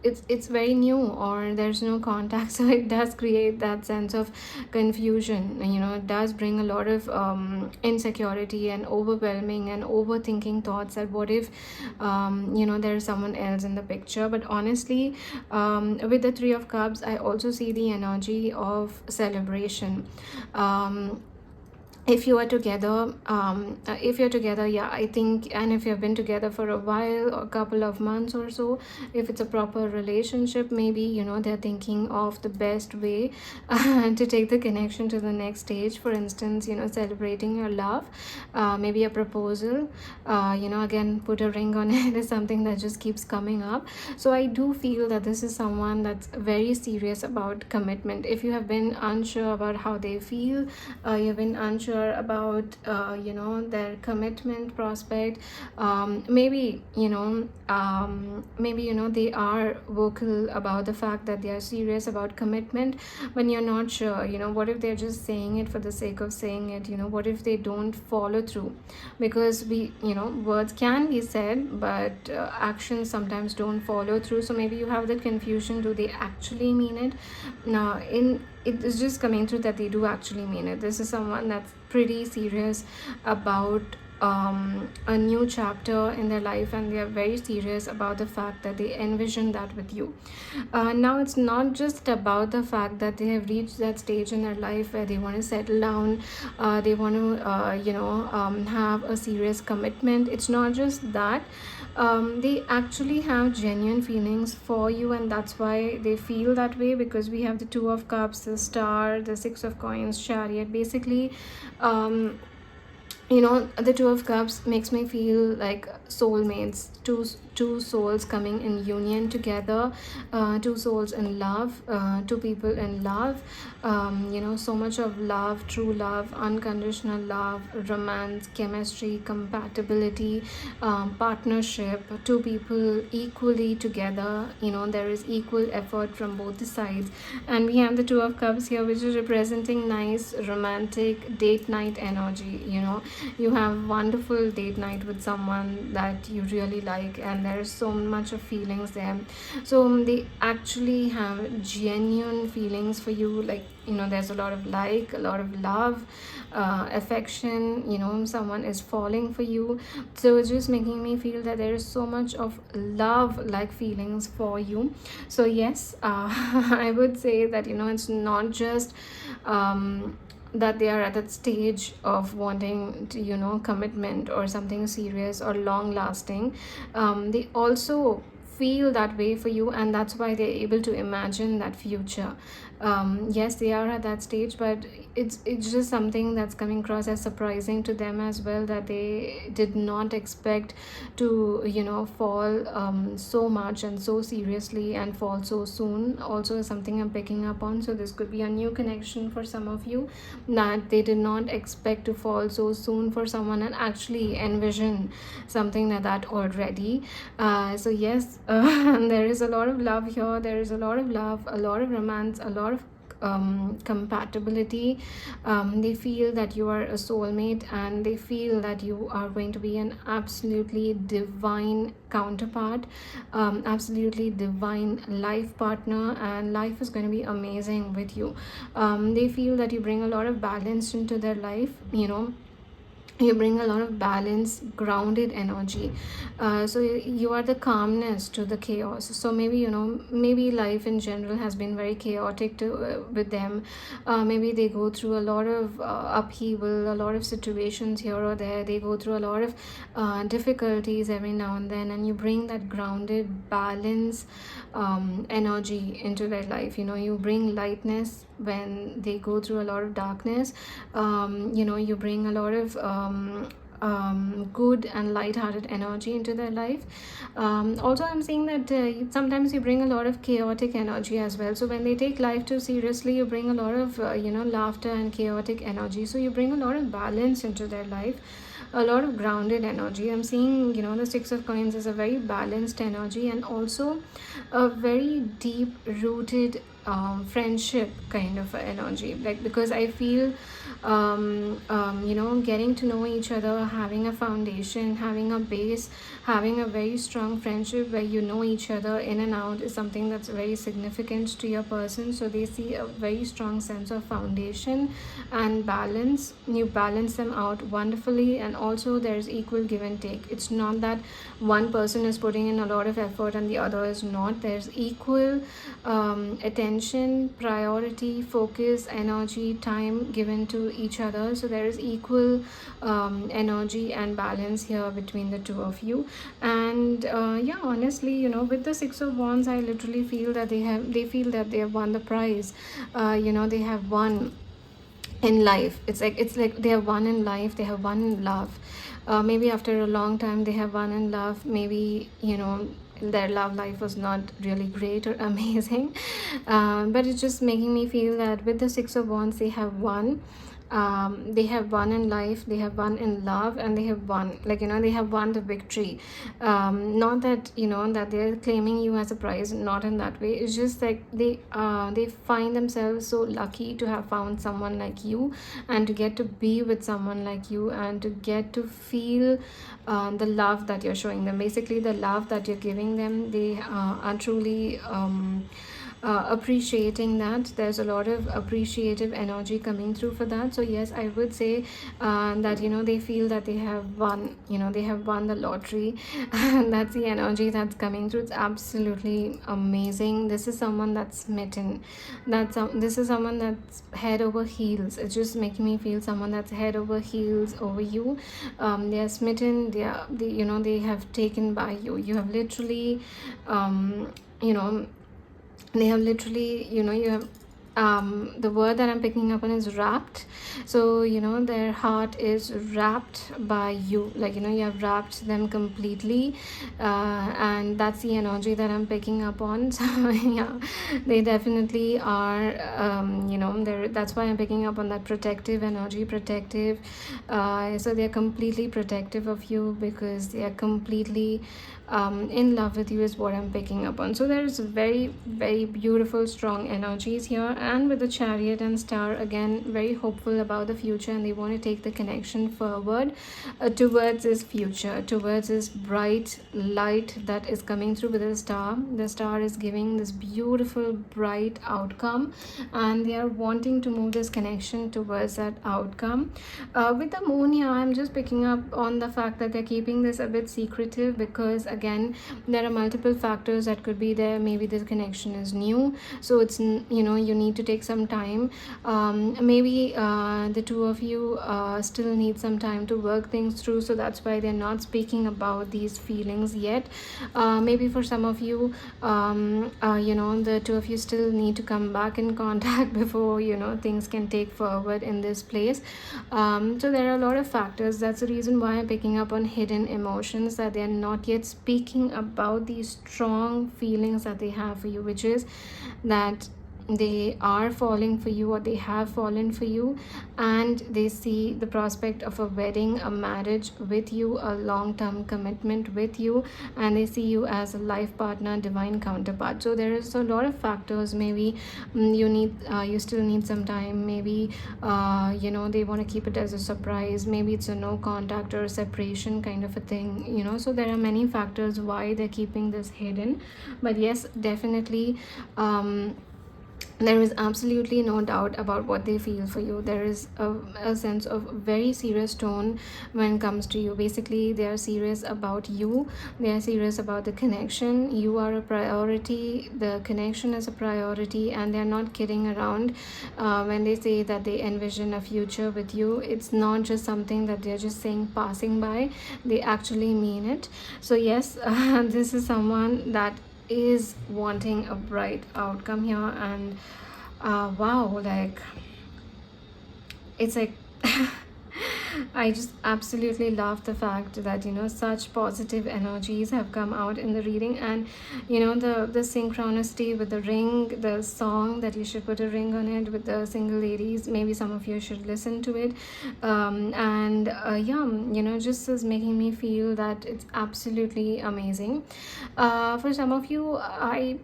it's very new or there's no contact. So it does create that sense of confusion. It does bring a lot of insecurity and overwhelming and overthinking thoughts that what if there's someone else in the picture. But honestly, with the Three of Cups, I also see the energy of celebration. If you are together, if you're together, yeah, I think, and if you've been together for a while, or a couple of months or so, if it's a proper relationship, maybe they're thinking of the best way to take the connection to the next stage. For instance, celebrating your love, maybe a proposal, again, put a ring on it is something that just keeps coming up. So I do feel that this is someone that's very serious about commitment. If you have been unsure about how they feel, you've been unsure about their commitment prospect, maybe they are vocal about the fact that they are serious about commitment, but you're not sure. What if they're just saying it for the sake of saying it? What if they don't follow through? Because words can be said, but actions sometimes don't follow through. So maybe you have that confusion, do they actually mean it? Now it is just coming through that they do actually mean it. This is someone that's pretty serious about a new chapter in their life, and they are very serious about the fact that they envision that with you. Now it's not just about the fact that they have reached that stage in their life where they want to settle down, they want to have a serious commitment. It's not just that. They actually have genuine feelings for you, and that's why they feel that way, because we have the Two of Cups, the Star, the Six of Coins, Chariot. Basically, the Two of Cups makes me feel like soulmates, two souls coming in union together, two souls in love, two people in love. So much of love, true love, unconditional love, romance, chemistry, compatibility, partnership, two people equally together. There is equal effort from both the sides. And we have the Two of Cups here, which is representing nice romantic date night energy. You have wonderful date night with someone that you really like, and there's so much of feelings there. So they actually have genuine feelings for you. Like, there's a lot of a lot of love, affection. Someone is falling for you. So it's just making me feel that there is so much of love like feelings for you. So yes, I would say that it's not just that they are at that stage of wanting to commitment or something serious or long lasting. They also feel that way for you, and that's why they're able to imagine that future. Yes, they are at that stage, but it's just something that's coming across as surprising to them as well, that they did not expect to fall so much and so seriously and fall so soon. Also something I'm picking up on. So this could be a new connection for some of you, that they did not expect to fall so soon for someone and actually envision something like that already. So yes, there is a lot of love here. There is a lot of love, a lot of romance, a lot of compatibility. They feel that you are a soulmate, and they feel that you are going to be an absolutely divine counterpart, absolutely divine life partner, and life is going to be amazing with you. They feel that you bring a lot of balance into their life. you bring a lot of balance, grounded energy. So you are the calmness to the chaos. So maybe, maybe life in general has been very chaotic with them. Maybe they go through a lot of upheaval, a lot of situations here or there. They go through a lot of difficulties every now and then, and you bring that grounded balance energy into their life. You bring lightness when they go through a lot of darkness. You bring a lot of good and light-hearted energy into their life. Also, I'm saying that sometimes you bring a lot of chaotic energy as well. So when they take life too seriously, you bring a lot of laughter and chaotic energy. So you bring a lot of balance into their life, a lot of grounded energy. I'm seeing, the Six of Coins is a very balanced energy, and also a very deep rooted friendship kind of energy. Like, because I feel getting to know each other, having a foundation, having a base, having a very strong friendship where you know each other in and out is something that's very significant to your person. So they see a very strong sense of foundation and balance. You balance them out wonderfully, and also there's equal give and take. It's not that one person is putting in a lot of effort and the other is not. There's equal attention, priority, focus, energy, time given to each other. So there is equal energy and balance here between the two of you. And yeah, honestly, with the Six of Wands, I literally feel that they feel that they have won the prize. They have won in life. It's like they have won in life, they have won in love. Maybe after a long time they have won in love. Maybe their love life was not really great or amazing, but it's just making me feel that with the Six of Wands they have won. They have won in life, they have won in love, and they have won, they have won the victory. Not that that they're claiming you as a prize, not in that way. It's just like they find themselves so lucky to have found someone like you, and to get to be with someone like you, and to get to feel the love that you're showing them. Basically, the love that you're giving them, they are truly appreciating that. There's a lot of appreciative energy coming through for that. So yes, I would say that they feel that they have won, they have won the lottery. And that's the energy that's coming through. It's absolutely amazing. This is someone that's smitten. This is someone that's head over heels. It's just making me feel someone that's head over heels over you. They are smitten. They have taken by you. You have literally you know they have literally you have the word that I'm picking up on is wrapped. So their heart is wrapped by you. You have wrapped them completely, and that's the energy that I'm picking up on. So yeah, they definitely are that's why I'm picking up on that protective energy. Protective, so they're completely protective of you, because they are completely in love with you, is what I'm picking up on. So there's very, very beautiful, strong energies here. And with the Chariot and Star, again, very hopeful about the future, and they want to take the connection forward towards this future, towards this bright light that is coming through with the Star. The Star is giving this beautiful, bright outcome, and they are wanting to move this connection towards that outcome. With the Moon here, I'm just picking up on the fact that they're keeping this a bit secretive, because again, there are multiple factors that could be there. Maybe this connection is new, so it's you need to take some time. Maybe the two of you still need some time to work things through, so that's why they're not speaking about these feelings yet. Maybe for some of you, the two of you still need to come back in contact before things can take forward in this place. So there are a lot of factors. That's the reason why I'm picking up on hidden emotions, that they're not yet speaking about these strong feelings that they have for you, which is that they are falling for you, or they have fallen for you, and they see the prospect of a wedding, a marriage with you, a long-term commitment with you, and they see you as a life partner, divine counterpart. So there is a lot of factors. Maybe you still need some time. Maybe they want to keep it as a surprise. Maybe it's a no contact or a separation kind of a thing. So there are many factors why they're keeping this hidden. But yes, definitely there is absolutely no doubt about what they feel for you. There is a sense of very serious tone when it comes to you. Basically, they are serious about you, they are serious about the connection. You are a priority, the connection is a priority, and they're not kidding around when they say that they envision a future with you. It's not just something that they're just saying passing by, they actually mean it. So yes, this is someone that is wanting a bright outcome here. And wow, like, it's like I just absolutely love the fact that, such positive energies have come out in the reading. And the synchronicity with the ring, the song that you should put a ring on it with the single ladies. Maybe some of you should listen to it. And yeah, just is making me feel that it's absolutely amazing. For some of you,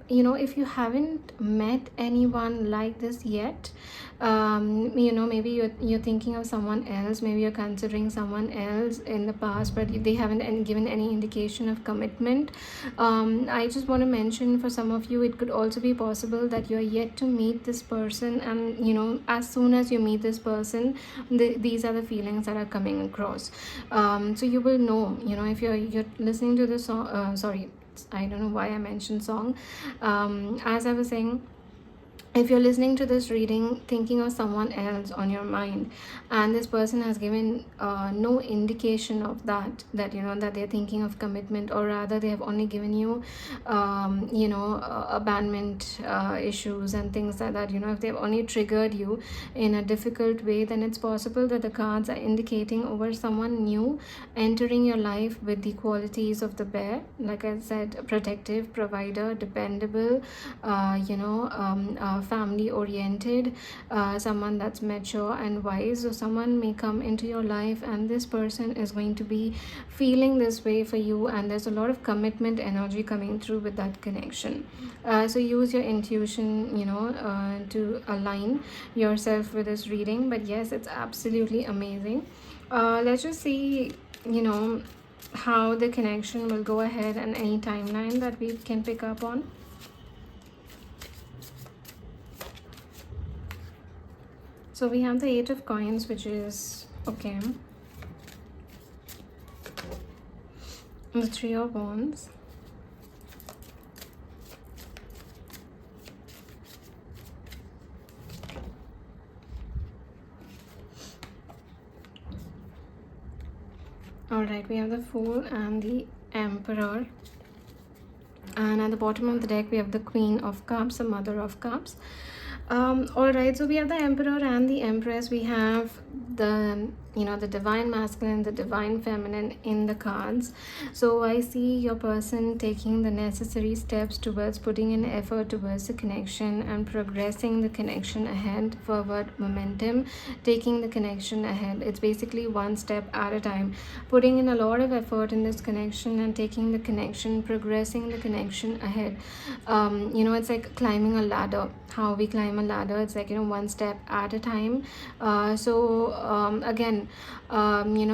if you haven't met anyone like this yet, maybe you're thinking of someone else, maybe you're considering someone else in the past, but they haven't given any indication of commitment. I just want to mention, for some of you, it could also be possible that you're yet to meet this person, and as soon as you meet this person, these are the feelings that are coming across. So you will know, if you're listening to this song, sorry, I don't know why I mentioned song. As I was saying, if you're listening to this reading thinking of someone else on your mind, and this person has given no indication of that they're thinking of commitment, or rather they have only given you abandonment issues and things like that, if they've only triggered you in a difficult way, then it's possible that the cards are indicating over someone new entering your life with the qualities of the bear. Like I said, protective, provider, dependable, family oriented, someone that's mature and wise. So someone may come into your life, and this person is going to be feeling this way for you, and there's a lot of commitment energy coming through with that connection. So use your intuition, to align yourself with this reading. But yes, it's absolutely amazing. Let's just see, how the connection will go ahead, and any timeline that we can pick up on. So we have the Eight of Coins, which is okay. The Three of Wands. Alright, we have the Fool and the Emperor. And at the bottom of the deck, we have the Queen of Cups, the Mother of Cups. Alright, so we have the Emperor and the Empress. We have the the divine masculine, the divine feminine in the cards. So I see your person taking the necessary steps towards putting in effort towards the connection and progressing the connection ahead, forward momentum, taking the connection ahead. It's basically one step at a time, putting in a lot of effort in this connection and taking the connection, progressing the connection ahead. It's like climbing a ladder. How we climb a ladder, it's like one step at a time. Again,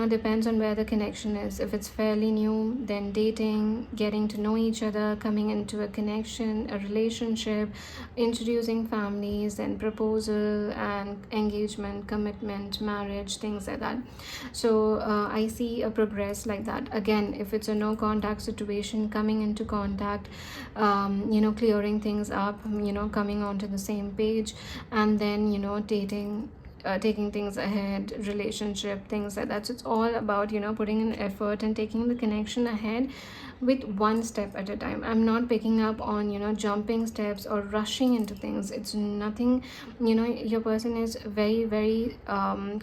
depends on where the connection is. If it's fairly new, then dating, getting to know each other, coming into a connection, a relationship, introducing families, and proposal and engagement, commitment, marriage, things like that. So I see a progress like that. Again, if it's a no contact situation, coming into contact, clearing things up, coming onto the same page, and then dating, taking things ahead, relationship, things like that. So it's all about putting in effort and taking the connection ahead with one step at a time. I'm not picking up on jumping steps or rushing into things. It's nothing. Your person is very, very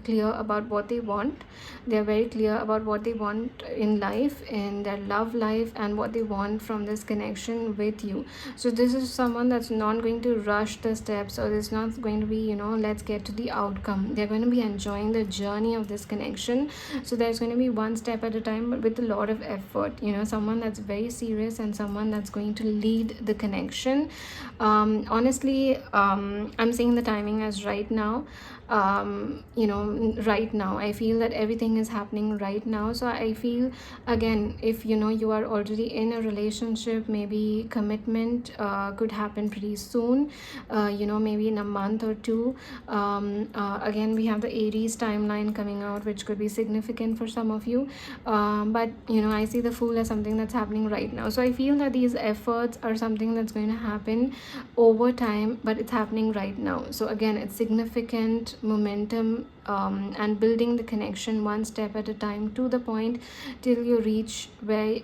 clear about what they want. They're very clear about what they want in life, in their love life, and what they want from this connection with you. So this is someone that's not going to rush the steps, or it's not going to be let's get to the outcome. They're going to be enjoying the journey of this connection. So there's going to be one step at a time, but with a lot of effort. Someone that's very serious, and someone that's going to lead the connection. Honestly, I'm seeing the timing as right now. right now. I feel that everything is happening right now. So I feel, again, if you are already in a relationship, maybe commitment could happen pretty soon, maybe in a month or two. Again, we have the Aries timeline coming out, which could be significant for some of you. But I see the Fool as something that's happening right now. So I feel that these efforts are something that's going to happen over time, but it's happening right now. So again, it's significant momentum, and building the connection one step at a time, to the point till you reach where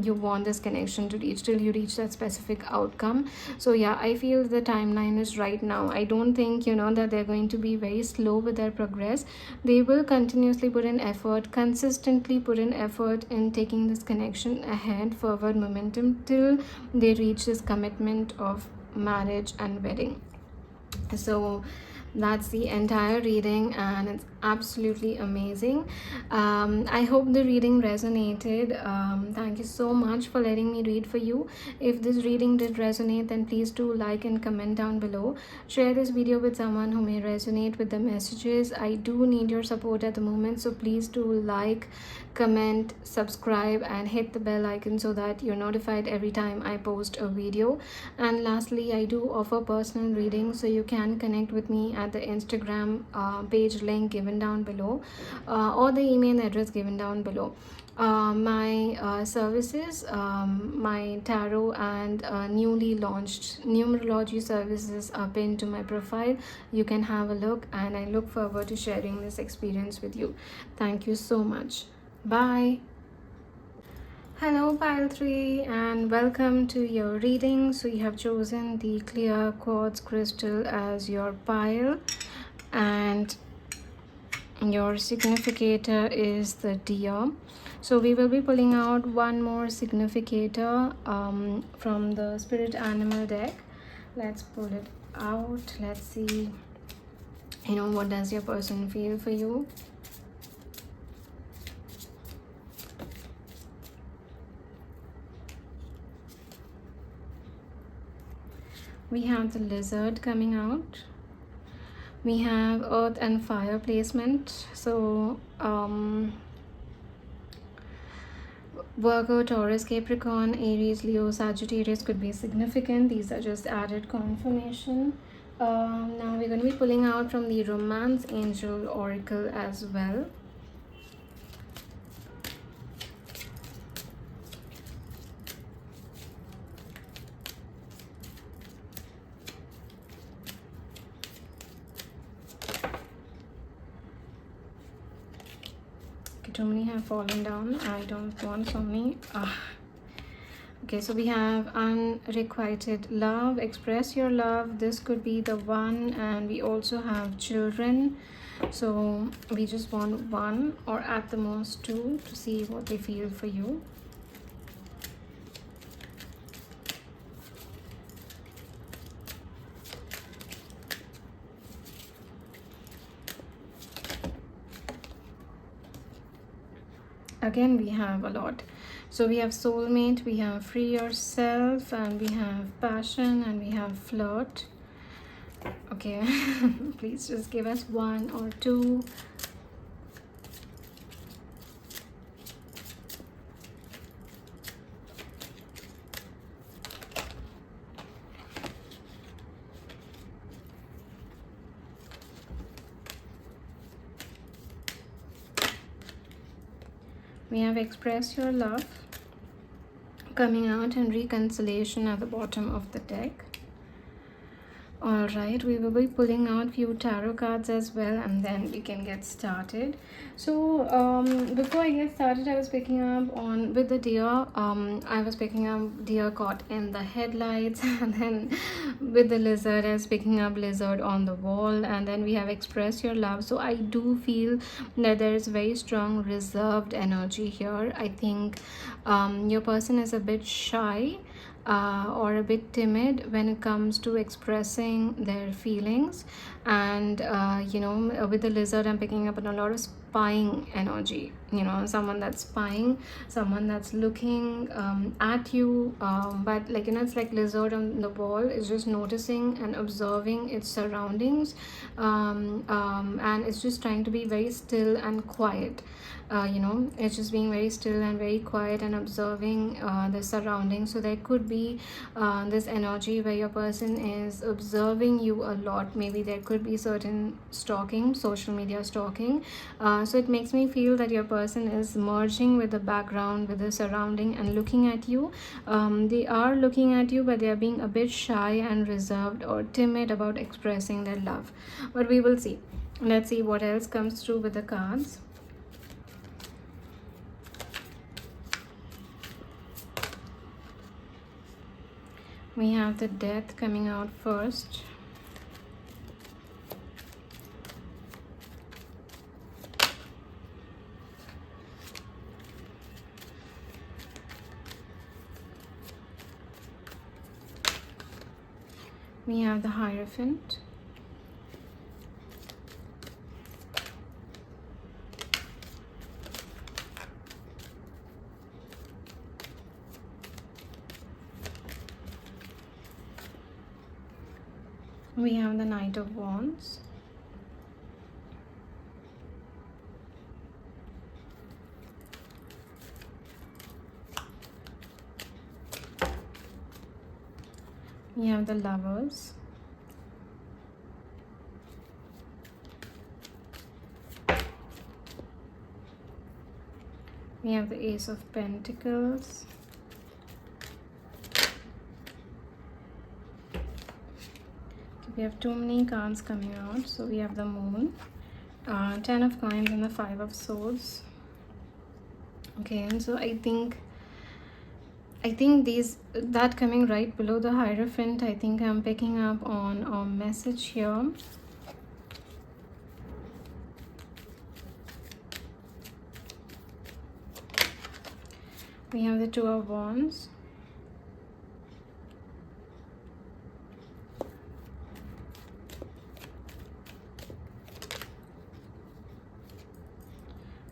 you want this connection to reach, till you reach that specific outcome. So yeah, I feel the timeline is right now. I don't think that they're going to be very slow with their progress. They will continuously put in effort, consistently put in effort in taking this connection ahead, forward momentum, till they reach this commitment of marriage and wedding. So that's the entire reading, and it's absolutely amazing. I hope the reading resonated. Thank you so much for letting me read for you. If this reading did resonate, then please do like and comment down below. Share this video with someone who may resonate with the messages. I do need your support at the moment, so please do like, comment, subscribe, and hit the bell icon so that you're notified every time I post a video. And lastly, I do offer personal readings, so you can connect with me at the Instagram page link given down below, or the email address given down below. My services, my tarot and newly launched numerology services are pinned to my profile. You can have a look, and I look forward to sharing this experience with you. Thank you so much. Bye. Hello pile 3, and welcome to your reading. So you have chosen the clear quartz crystal as your pile, and your significator is the deer. So we will be pulling out one more significator from the spirit animal deck. Let's pull it out. Let's see, what does your person feel for you. We have the lizard coming out. We have earth and fire placement. So Virgo, Taurus, Capricorn, Aries, Leo, Sagittarius could be significant. These are just added confirmation. Now we're going to be pulling out from the Romance Angel Oracle as well. Too many have fallen down. I don't want so many. Okay, so we have unrequited love. Express your love. This could be the one. And we also have children. So we just want one, or at the most two, to see what they feel for you. Again, we have a lot. So we have soulmate, we have free yourself, and we have passion, and we have flirt. Okay. Please just give us one or two. We have express your love coming out, and reconciliation at the bottom of the deck. All right, we will be pulling out few tarot cards as well, and then we can get started. So before I get started, I was picking up on with the deer. I was picking up deer caught in the headlights, and then with the lizard, I was picking up lizard on the wall, and then we have express your love. So I do feel that there is very strong reserved energy here. I think your person is a bit shy. or a bit timid when it comes to expressing their feelings. And with the lizard, I'm picking up on a lot of spying energy. Someone that's spying, someone that's looking at you, but it's like lizard on the wall is just noticing and observing its surroundings, and it's just trying to be very still and quiet. It's just being very still and very quiet and observing the surroundings. So there could be this energy where your person is observing you a lot. Maybe there could be certain stalking, social media stalking. So it makes me feel that your person is merging with the background, with the surrounding, and looking at you. They are looking at you, but they are being a bit shy and reserved or timid about expressing their love. But we will see. Let's see what else comes through with the cards. We have the Death coming out first. We have the Hierophant. We have the Knight of Wands. We have the Lovers. We have the Ace of Pentacles. We have too many cards coming out. So we have the Moon, 10 of Coins, and the 5 of Swords. Okay, and so I think that coming right below the Hierophant, I think I'm picking up on a message here. We have the Two of Wands.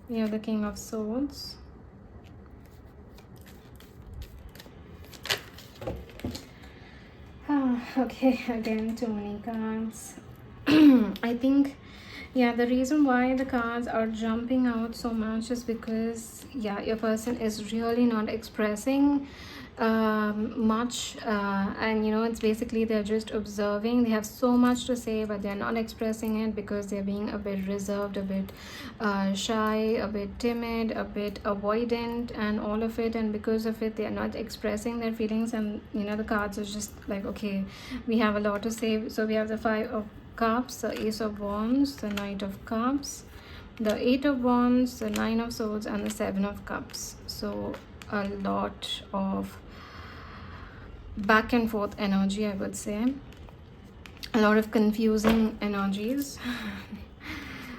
We have the King of Swords. Okay, again, too many cards. I think, yeah, the reason why the cards are jumping out so much is because, yeah, your person is really not expressing much, and it's basically they're just observing. They have so much to say, but they're not expressing it because they're being a bit reserved, a bit shy, a bit timid, a bit avoidant, and all of it. And because of it, they are not expressing their feelings. And the cards are just like, okay, we have a lot to say. So we have the 5 of Cups, the Ace of Wands, the Knight of Cups, the 8 of Wands, the 9 of Swords, and the 7 of Cups. So a lot of back and forth energy, I would say. A lot of confusing energies.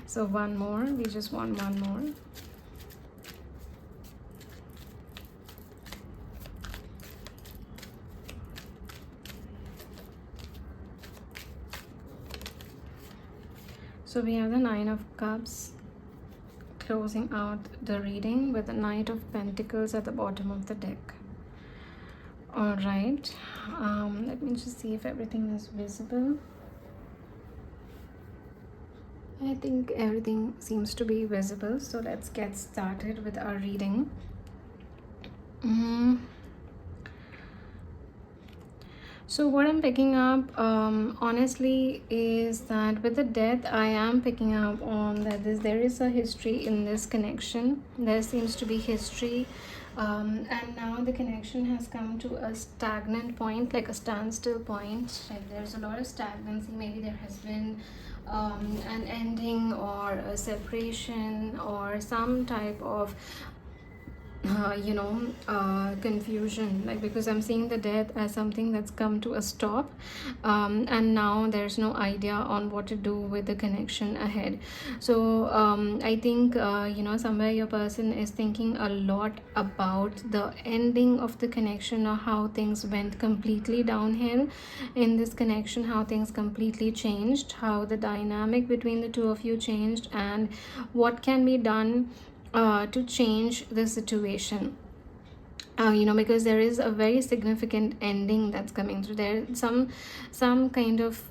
So one more. We just want one more. So we have the 9 of Cups closing out the reading with the Knight of Pentacles at the bottom of the deck. All right, let me just see if everything is visible. I think everything seems to be visible, so let's get started with our reading. So what I'm picking up, honestly, is that with the Death, I am picking up on that there is a history in this connection. There seems to be history, and now the connection has come to a stagnant point, like a standstill point. Like there's a lot of stagnancy. Maybe there has been an ending or a separation or some type of confusion, like, because I'm seeing the death as something that's come to a stop, and now there's no idea on what to do with the connection ahead. So I think somewhere your person is thinking a lot about the ending of the connection, or how things went completely downhill in this connection, how things completely changed, how the dynamic between the two of you changed, and what can be done to change the situation. Because there is a very significant ending that's coming through there. Some kind of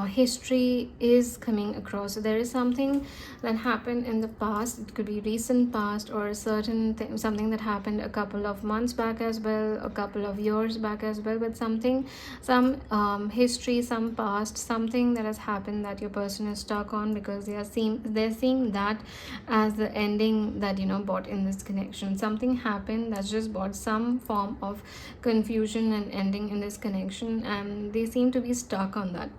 history is coming across. So there is something that happened in the past. It could be recent past, or a certain thing, something that happened a couple of months back as well, a couple of years back as well, but some history, some past, something that has happened that your person is stuck on, because they're seeing that as the ending that brought in this connection. Something happened that's just brought some form of confusion and ending in this connection, and they seem to be stuck on that.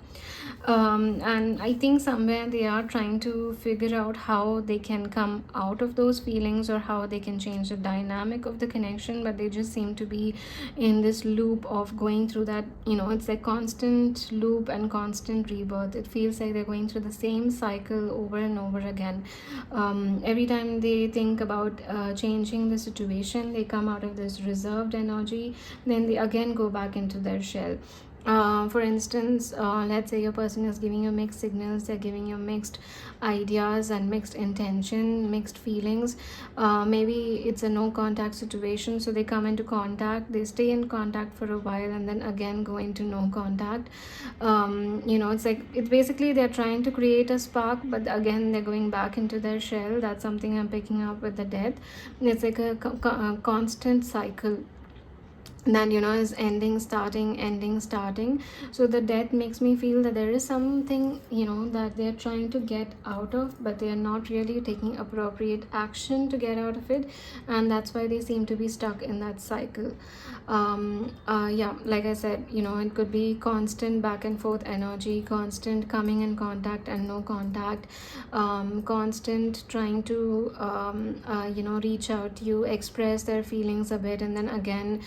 And I think somewhere they are trying to figure out how they can come out of those feelings, or how they can change the dynamic of the connection, but they just seem to be in this loop of going through that. It's a constant loop and constant rebirth. It feels like they're going through the same cycle over and over again. Every time they think about changing the situation, they come out of this reserved energy, then they again go back into their shell. For instance, let's say your person is giving you mixed signals, they're giving you mixed ideas and mixed intention, mixed feelings. Maybe it's a no contact situation, so they come into contact, they stay in contact for a while, and then again go into no contact. It's basically they're trying to create a spark, but again they're going back into their shell. That's something I'm picking up with the death. It's like a constant cycle that is ending, starting, ending, starting. So the death makes me feel that there is something that they're trying to get out of, but they are not really taking appropriate action to get out of it, and that's why they seem to be stuck in that cycle. Yeah, like I said, it could be constant back and forth energy, constant coming in contact and no contact, constant trying to reach out to you, express their feelings a bit, and then again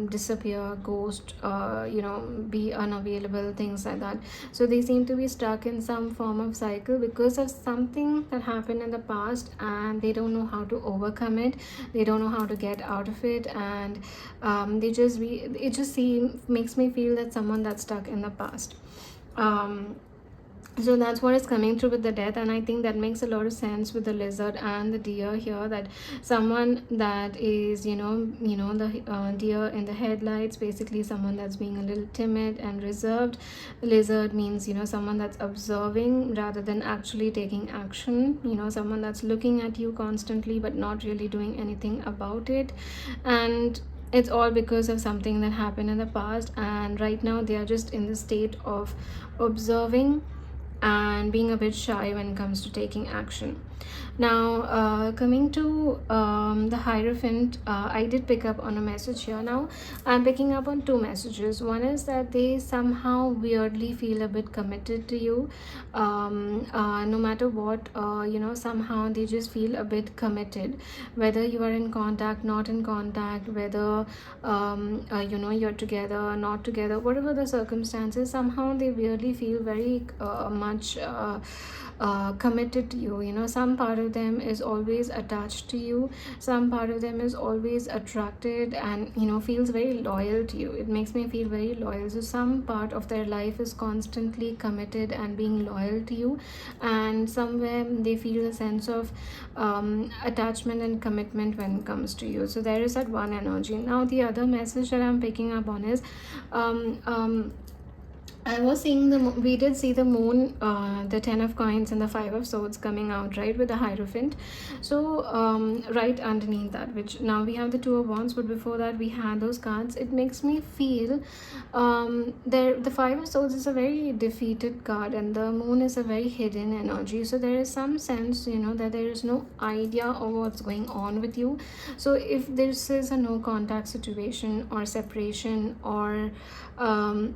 disappear, ghost, be unavailable, things like that. So they seem to be stuck in some form of cycle because of something that happened in the past, and they don't know how to overcome it, they don't know how to get out of it, and it just makes me feel that someone that's stuck in the past. So that's what is coming through with the death, and I think that makes a lot of sense with the lizard and the deer here, that someone that is the deer in the headlights, basically someone that's being a little timid and reserved. Lizard means someone that's observing rather than actually taking action, someone that's looking at you constantly but not really doing anything about it. And it's all because of something that happened in the past, and right now they are just in the state of observing and being a bit shy when it comes to taking action. Now, coming to the Hierophant, I did pick up on a message here. Now, I'm picking up on two messages. One is that they somehow weirdly feel a bit committed to you. No matter what, somehow they just feel a bit committed. Whether you are in contact, not in contact, whether, you're together, not together, whatever the circumstances, somehow they weirdly feel very much committed to you. Some part of them is always attached to you, some part of them is always attracted and feels very loyal to you. It makes me feel very loyal. So some part of their life is constantly committed and being loyal to you, and somewhere they feel a sense of attachment and commitment when it comes to you. So there is that one energy. Now the other message that I'm picking up on is I was seeing we did see the moon, the 10 of coins and the 5 of swords coming out, right, with the Hierophant. So right underneath that, which now we have the 2 of wands, but before that we had those cards. It makes me feel the 5 of swords is a very defeated card, and the moon is a very hidden energy. So there is some sense, that there is no idea of what's going on with you. So if this is a no contact situation or separation, or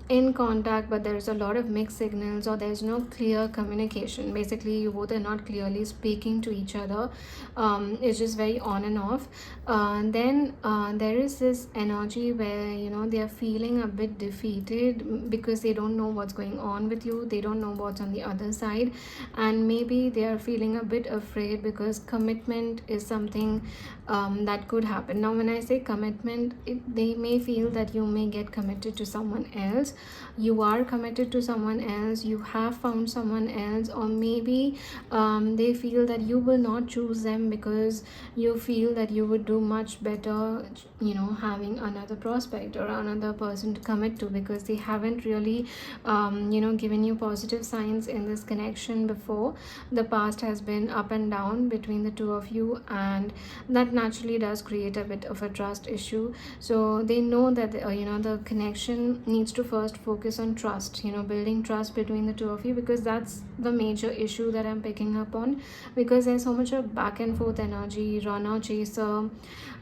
in contact but but there's a lot of mixed signals, or there's no clear communication. Basically, you both are not clearly speaking to each other. It's just very on and off. Then there is this energy where, you know, they are feeling a bit defeated because they don't know what's going on with you, they don't know what's on the other side, and maybe they are feeling a bit afraid because commitment is something that could happen. Now when I say commitment, they may feel that you may get committed to someone else, you are committed to someone else, you have found someone else, or maybe they feel that you will not choose them because you feel that you would do much better, you know, having another prospect or another person to commit to, because they haven't really you know, given you positive signs in this connection before. The past has been up and down between the two of you, and that naturally does create a bit of a trust issue. So they know that you know, the connection needs to first focus on trust, you know, building trust between the two of you, because that's the major issue that I'm picking up on, because there's so much of back and forth energy, runner, chaser,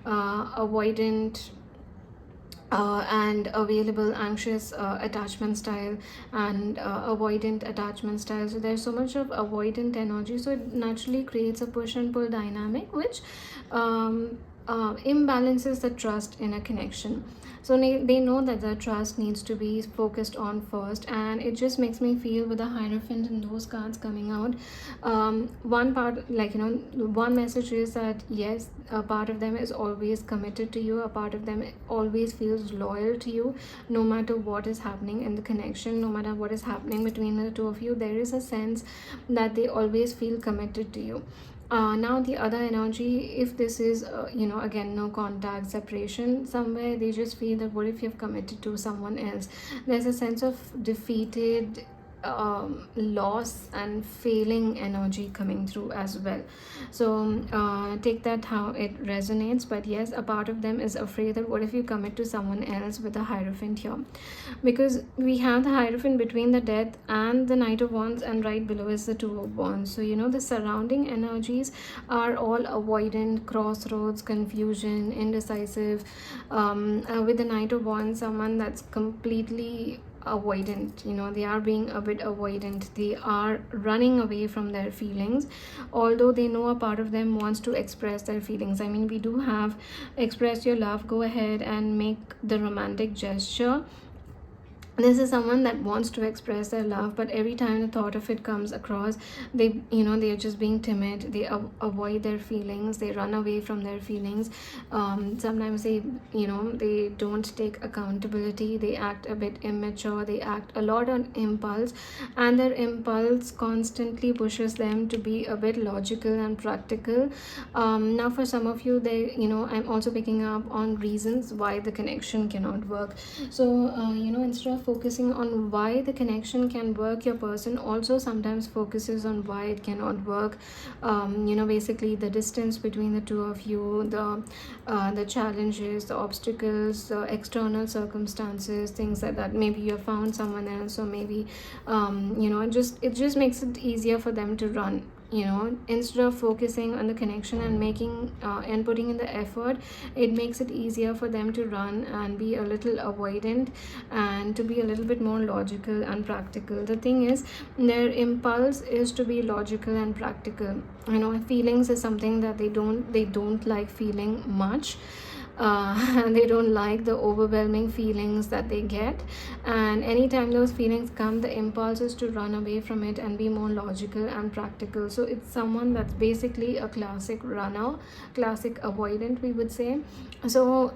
avoidant, and available, anxious attachment style, and avoidant attachment style. So there's so much of avoidant energy, so it naturally creates a push and pull dynamic, which imbalances the trust in a connection. So they know that the trust needs to be focused on first, and it just makes me feel, with the Hierophant and those cards coming out, one part, like, you know, one message is that yes, a part of them is always committed to you, a part of them always feels loyal to you, no matter what is happening in the connection, no matter what is happening between the two of you, there is a sense that they always feel committed to you. Now the other energy, if this is you know, again, no contact, separation somewhere, they just feel that what if you've committed to someone else. There's a sense of defeated, loss and failing energy coming through as well. So take that how it resonates, but yes, a part of them is afraid that what if you commit to someone else, with the Hierophant here, because we have the Hierophant between the Death and the Knight of Wands, and right below is the Two of Wands. So you know, the surrounding energies are all avoidant, crossroads, confusion, indecisive. With the Knight of Wands, someone that's completely avoidant, you know, they are being a bit avoidant, they are running away from their feelings, although they know a part of them wants to express their feelings. I mean, we do have express your love, go ahead and make the romantic gesture. This is someone that wants to express their love, but every time the thought of it comes across, they, you know, they're just being timid, they avoid their feelings, they run away from their feelings. Sometimes they, you know, they don't take accountability, they act a bit immature, they act a lot on impulse, and their impulse constantly pushes them to be a bit logical and practical. Now for some of you, they, you know, I'm also picking up on reasons why the connection cannot work. So you know, instead of focusing on why the connection can work, your person also sometimes focuses on why it cannot work. You know, basically the distance between the two of you, the challenges, the obstacles, the external circumstances, things like that. Maybe you have found someone else, or maybe you know, it just makes it easier for them to run. You know, instead of focusing on the connection and making and putting in the effort, it makes it easier for them to run and be a little avoidant, and to be a little bit more logical and practical. The thing is, their impulse is to be logical and practical. You know, feelings is something that they don't like feeling much. They don't like the overwhelming feelings that they get, and anytime those feelings come, the impulse is to run away from it and be more logical and practical. So it's someone that's basically a classic runner, classic avoidant, we would say. So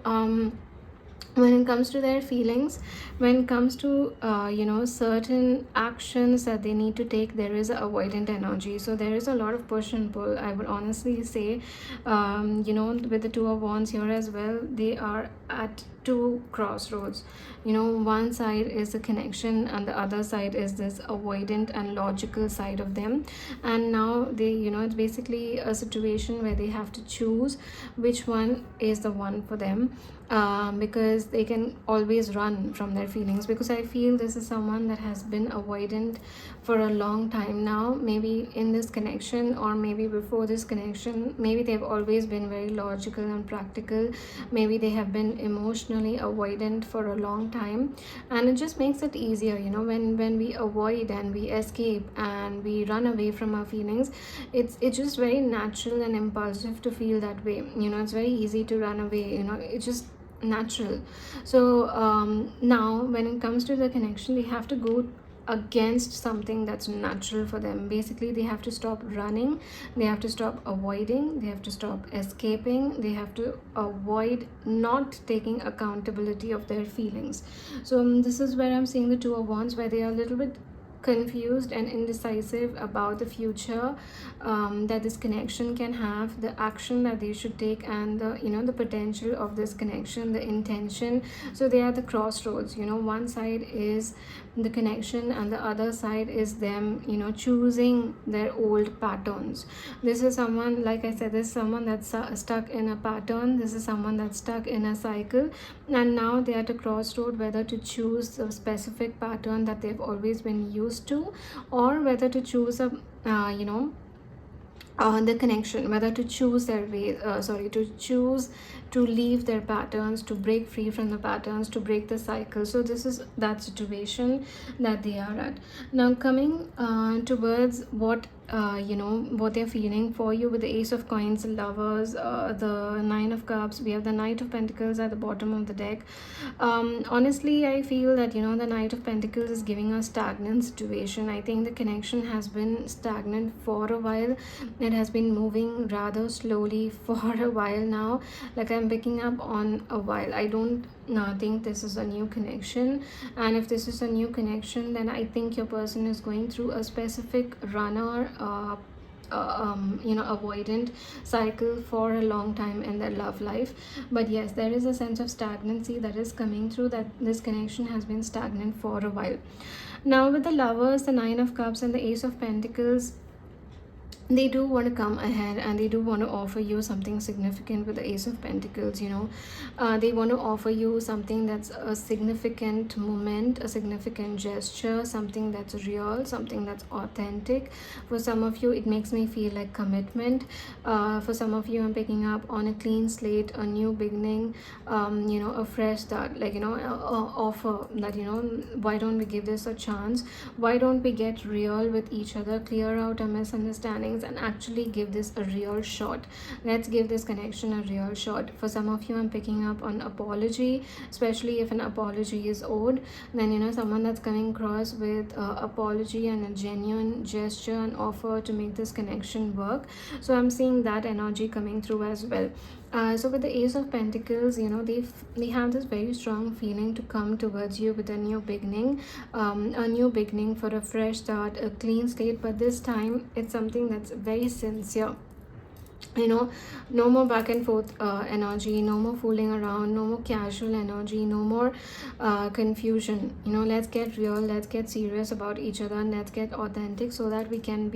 when it comes to their feelings, when it comes to you know, certain actions that they need to take, there is a avoidant energy. So there is a lot of push and pull, I would honestly say. You know, with the Two of Wands here as well, they are at two crossroads. You know, one side is the connection, and the other side is this avoidant and logical side of them. And now they, you know, it's basically a situation where they have to choose which one is the one for them. Because because they can always run from their feelings, because I feel this is someone that has been avoidant for a long time now, maybe in this connection or maybe before this connection. Maybe they've always been very logical and practical, maybe they have been emotionally avoidant for a long time, and it just makes it easier, when we avoid and we escape and we run away from our feelings. It's just very natural and impulsive to feel that way. It's very easy to run away. It's just natural. So now when it comes to the connection, they have to go against something that's natural for them. Basically, they have to stop running, they have to stop avoiding, they have to stop escaping, they have to avoid not taking accountability of their feelings. So this is where I'm seeing the Two of Wands, where they are a little bit confused and indecisive about the future that this connection can have, the action that they should take, and the potential of this connection, the intention. So they are the crossroads. One side is the connection and the other side is them choosing their old patterns. This is someone, like I said, this is someone that's stuck in a pattern. This is someone that's stuck in a cycle, and now they are at a crossroad whether to choose a specific pattern that they've always been used to, or whether to choose a the connection, whether to choose their way, to choose to leave their patterns, to break free from the patterns, to break the cycle. So this is that situation that they are at. Now coming towards what they're feeling for you, with the Ace of Coins, Lovers, the Nine of Cups, we have the Knight of Pentacles at the bottom of the deck. Honestly, I feel that the Knight of Pentacles is giving a stagnant situation. I think the connection has been stagnant for a while. It has been moving rather slowly for a while now. Like, I'm picking up on a while. I don't think this is a new connection, and if this is a new connection, then I think your person is going through a specific runner avoidant cycle for a long time in their love life. But yes, there is a sense of stagnancy that is coming through, that this connection has been stagnant for a while. Now with the Lovers, the Nine of Cups, and the Ace of Pentacles, they do want to come ahead and they do want to offer you something significant. With the Ace of Pentacles, they want to offer you something that's a significant moment, a significant gesture, something that's real, something that's authentic. For some of you, it makes me feel like commitment. For some of you, I'm picking up on a clean slate, a new beginning, a fresh start, like offer that why don't we give this a chance, why don't we get real with each other, clear out our misunderstandings, and actually give this a real shot. Let's give this connection a real shot. For some of you, I'm picking up on apology, especially if an apology is owed. Then someone that's coming across with apology and a genuine gesture and offer to make this connection work. So I'm seeing that energy coming through as well. So with the Ace of Pentacles, they have this very strong feeling to come towards you with a new beginning, for a fresh start, a clean slate. But this time it's something that's very sincere. No more back and forth energy, no more fooling around, no more casual energy, no more confusion. Let's get real, let's get serious about each other, and let's get authentic so that we can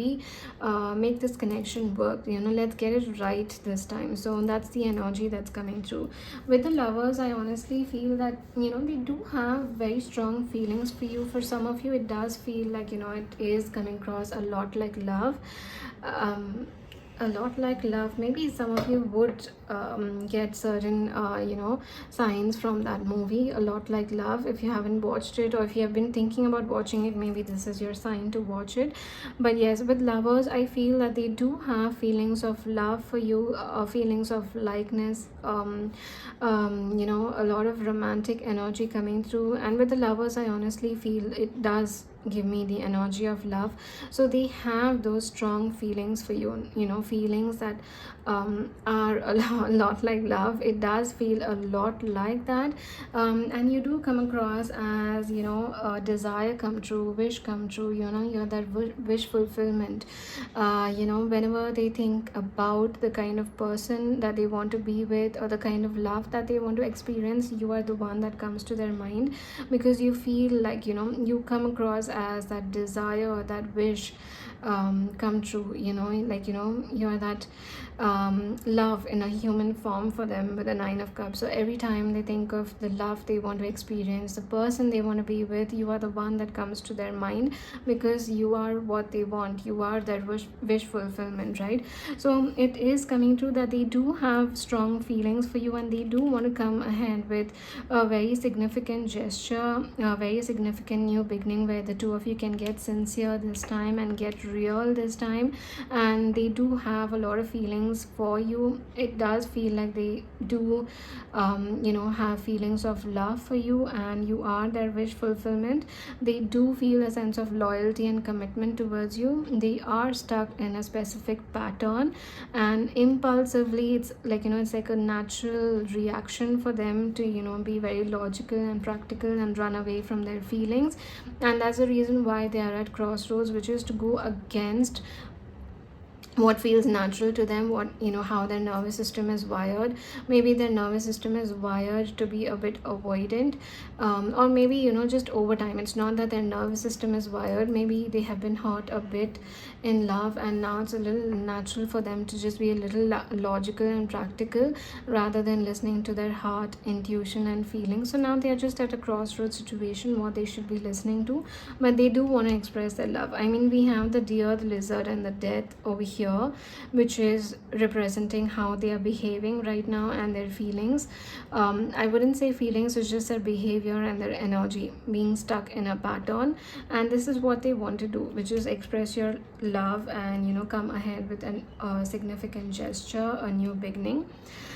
make this connection work. Let's get it right this time. So that's the energy that's coming through. With the Lovers, I honestly feel that they do have very strong feelings for you. For some of you, it does feel like it is coming across a lot like love. A lot like love. Maybe some of you would get certain signs from that movie, A Lot Like Love. If you haven't watched it, or if you have been thinking about watching it, maybe this is your sign to watch it. But yes, with Lovers, I feel that they do have feelings of love for you, feelings of likeness, a lot of romantic energy coming through. And with the Lovers, I honestly feel it does give me the energy of love. So they have those strong feelings for you, feelings that are a lot like love. It does feel a lot like that. And you do come across as a desire come true, wish come true. You're that wish fulfillment. Whenever they think about the kind of person that they want to be with, or the kind of love that they want to experience, you are the one that comes to their mind, because you feel like you come across as that desire, that wish come true. Like, you're that love in a human form for them with the Nine of Cups. So every time they think of the love they want to experience, the person they want to be with, you are the one that comes to their mind, because you are what they want. You are their wish fulfillment, right? So it is coming true that they do have strong feelings for you, and they do want to come ahead with a very significant gesture, a very significant new beginning, where the two of you can get sincere this time and get real this time. And they do have a lot of feelings for you. It does feel like they do have feelings of love for you, and you are their wish fulfillment. They do feel a sense of loyalty and commitment towards you. They are stuck in a specific pattern, and impulsively, it's like, it's like a natural reaction for them to be very logical and practical and run away from their feelings. And that's the reason why they are at crossroads, which is to go against what feels natural to them, what how their nervous system is wired. Maybe their nervous system is wired to be a bit avoidant, or maybe just over time, it's not that their nervous system is wired. Maybe they have been hurt a bit in love, and now it's a little natural for them to just be a little logical and practical, rather than listening to their heart, intuition and feelings. So now they are just at a crossroads situation, what they should be listening to. But they do want to express their love. I mean, we have the deer, the lizard and the death over here, which is representing how they are behaving right now and their feelings. I wouldn't say feelings, it's just their behavior and their energy being stuck in a pattern. And this is what they want to do, which is express your love and come ahead with a significant gesture, a new beginning.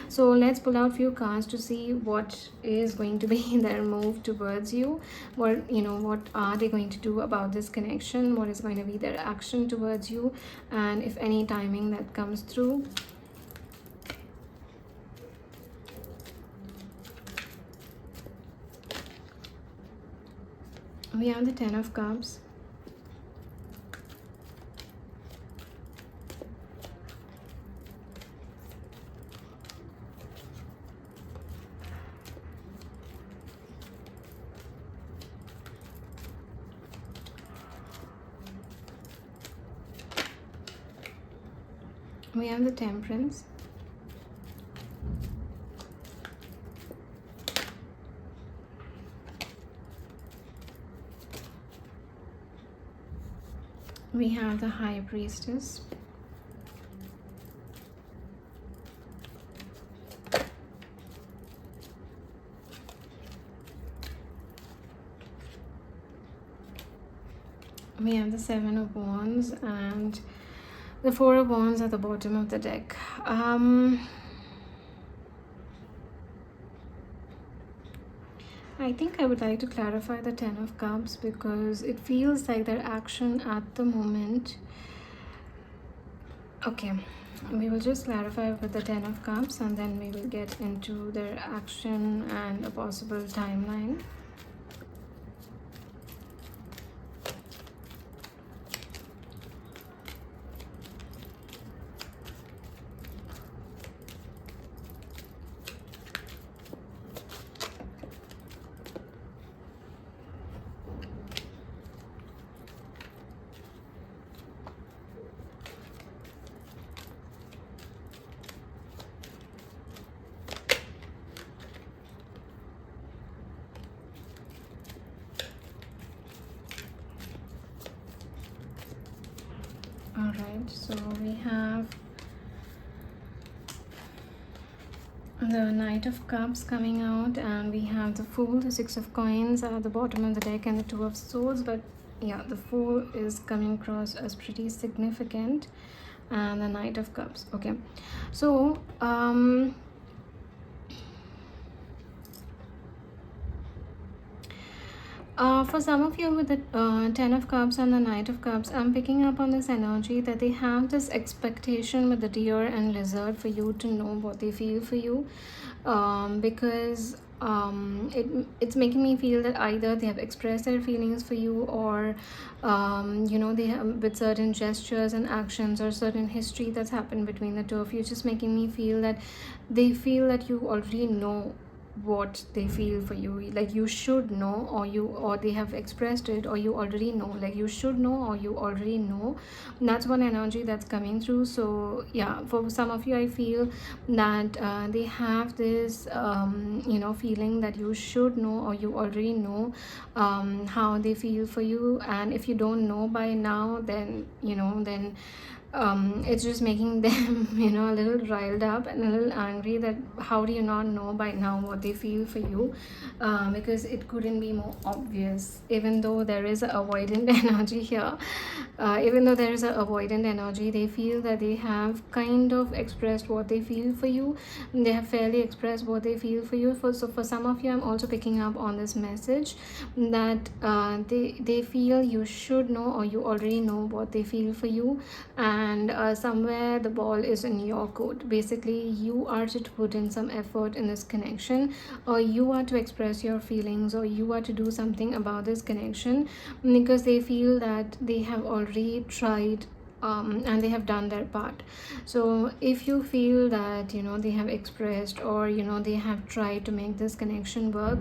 So let's pull out few cards to see what is going to be their move towards you. What are they going to do about this connection? What is going to be their action towards you? And if any timing that comes through. We have the Ten of Cups. We have the Temperance. We have the High Priestess. We have the Seven of Wands and the Four of Wands at the bottom of the deck. I think I would like to clarify the Ten of Cups, because it feels like their action at the moment. Okay, we will just clarify with the Ten of Cups, and then we will get into their action and a possible timeline. Alright, so we have the Knight of Cups coming out, and we have the Fool, the Six of Coins at the bottom of the deck, and the Two of Swords. But yeah, the Fool is coming across as pretty significant, and the Knight of Cups. Okay, so for some of you with the Ten of Cups and the Knight of Cups, I'm picking up on this energy that they have this expectation with the deer and lizard for you to know what they feel for you, because it's making me feel that either they have expressed their feelings for you, or they have, with certain gestures and actions or certain history that's happened between the two of you, just making me feel that they feel that you already know what they feel for you. Like you should know, or they have expressed it, or you already know. Like you should know or you already know. That's one energy that's coming through. So yeah, for some of you I feel that they have this feeling that you should know or you already know how they feel for you. And if you don't know by now, then it's just making them a little riled up and a little angry, that how do you not know by now what they feel for you, because it couldn't be more obvious. Even though there is a avoidant energy here, they feel that they have kind of expressed what they feel for you. They have fairly expressed what they feel for you. So for some of you, I'm also picking up on this message that they feel you should know or you already know what they feel for you. And somewhere the ball is in your court. Basically, you are to put in some effort in this connection, or you are to express your feelings, or you are to do something about this connection, because they feel that they have already tried, and they have done their part. So if you feel that they have expressed, or they have tried to make this connection work,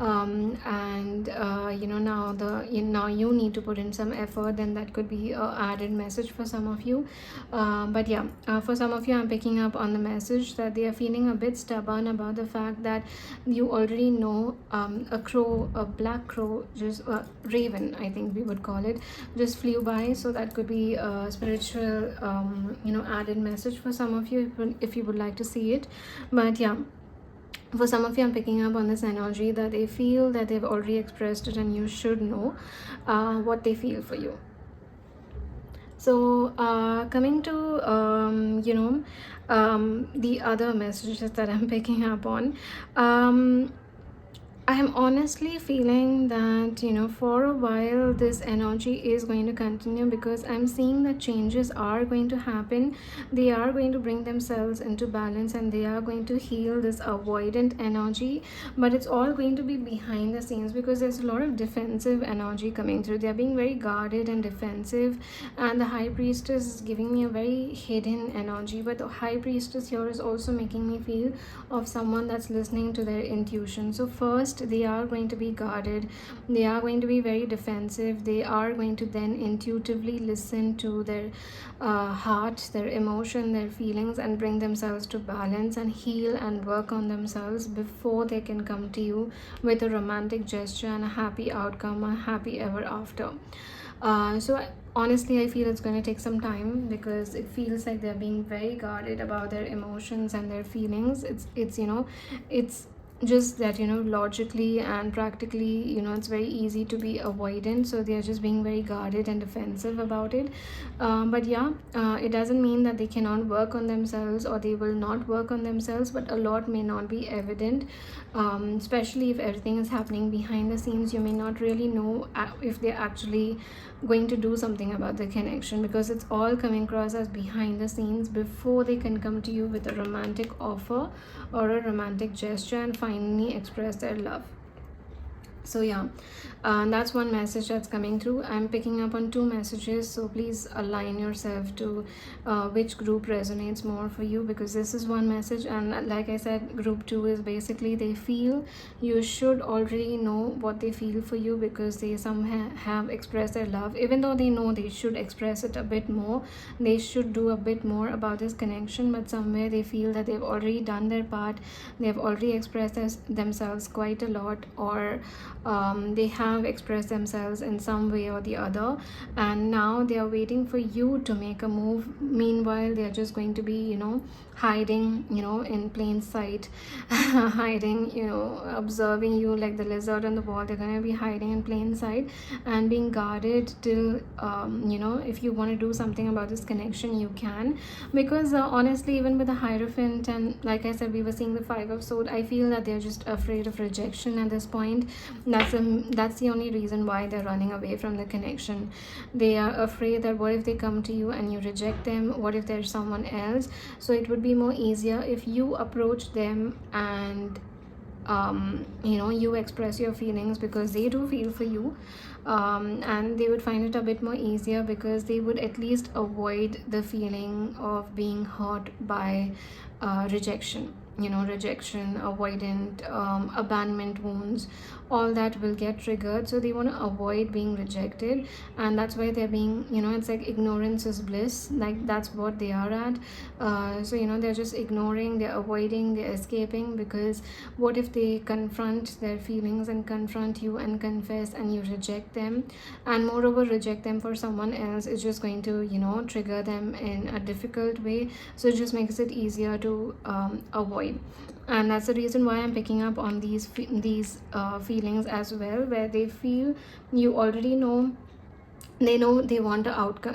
and now you need to put in some effort, then that could be a added message for some of you. But yeah, for some of you, I'm picking up on the message that they are feeling a bit stubborn about the fact that you already know, a black crow, just raven, I think we would call it, just flew by. So that could be a spiritual added message for some of you, if you would like to see it. But yeah, for some of you, I'm picking up on this energy that they feel that they've already expressed it, and you should know what they feel for you. So coming to the other messages that I'm picking up on, I am honestly feeling that, for a while, this energy is going to continue, because I'm seeing that changes are going to happen. They are going to bring themselves into balance, and they are going to heal this avoidant energy. But it's all going to be behind the scenes, because there's a lot of defensive energy coming through. They're being very guarded and defensive. And the High Priestess is giving me a very hidden energy. But the High Priestess here is also making me feel of someone that's listening to their intuition. So first, they are going to be guarded, they are going to be very defensive, they are going to then intuitively listen to their heart, their emotion, their feelings, and bring themselves to balance and heal and work on themselves before they can come to you with a romantic gesture and a happy outcome, a happy ever after. Honestly, I feel it's going to take some time, because it feels like they're being very guarded about their emotions and their feelings. It's just that logically and practically, it's very easy to be avoidant, so they're just being very guarded and defensive about it. But yeah, it doesn't mean that they cannot work on themselves, or they will not work on themselves, but a lot may not be evident, especially if everything is happening behind the scenes. You may not really know if they're actually going to do something about the connection, because it's all coming across as behind the scenes before they can come to you with a romantic offer or a romantic gesture and finally express their love. So yeah, that's one message that's coming through. I'm picking up on two messages, so please align yourself to which group resonates more for you, because this is one message, and like I said, group 2 is basically they feel you should already know what they feel for you, because they somehow have expressed their love. Even though they know they should express it a bit more, they should do a bit more about this connection, but somewhere they feel that they've already done their part, they've already expressed themselves quite a lot, or they have expressed themselves in some way or the other, and now they are waiting for you to make a move. Meanwhile, they are just going to be hiding in plain sight, hiding, observing you like the lizard on the wall. They're going to be hiding in plain sight and being guarded till if you want to do something about this connection, you can. Because honestly, even with the Hierophant, and like I said, we were seeing the 5 of Swords, I feel that they're just afraid of rejection at this point. That's the only reason why they're running away from the connection. They are afraid that what if they come to you and you reject them, what if there's someone else. So it would be more easier if you approach them and you express your feelings, because they do feel for you, and they would find it a bit more easier, because they would at least avoid the feeling of being hurt by rejection. rejection, avoidant, abandonment wounds, all that will get triggered. So they want to avoid being rejected, and that's why they're being, it's like ignorance is bliss, like that's what they are at. So they're just ignoring, they're avoiding, they're escaping, because what if they confront their feelings and confront you and confess, and you reject them, and moreover reject them for someone else? It's just going to trigger them in a difficult way. So it just makes it easier to avoid. And that's the reason why I'm picking up on these feelings as well, where they feel you already know, they know they want the outcome,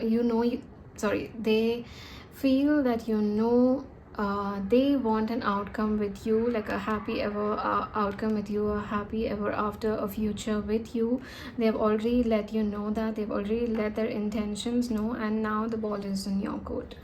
sorry, they feel that they want an outcome with you, like a happy ever outcome with you, a happy ever after, a future with you. They've already let you know that, they've already let their intentions know, and now the ball is in your court.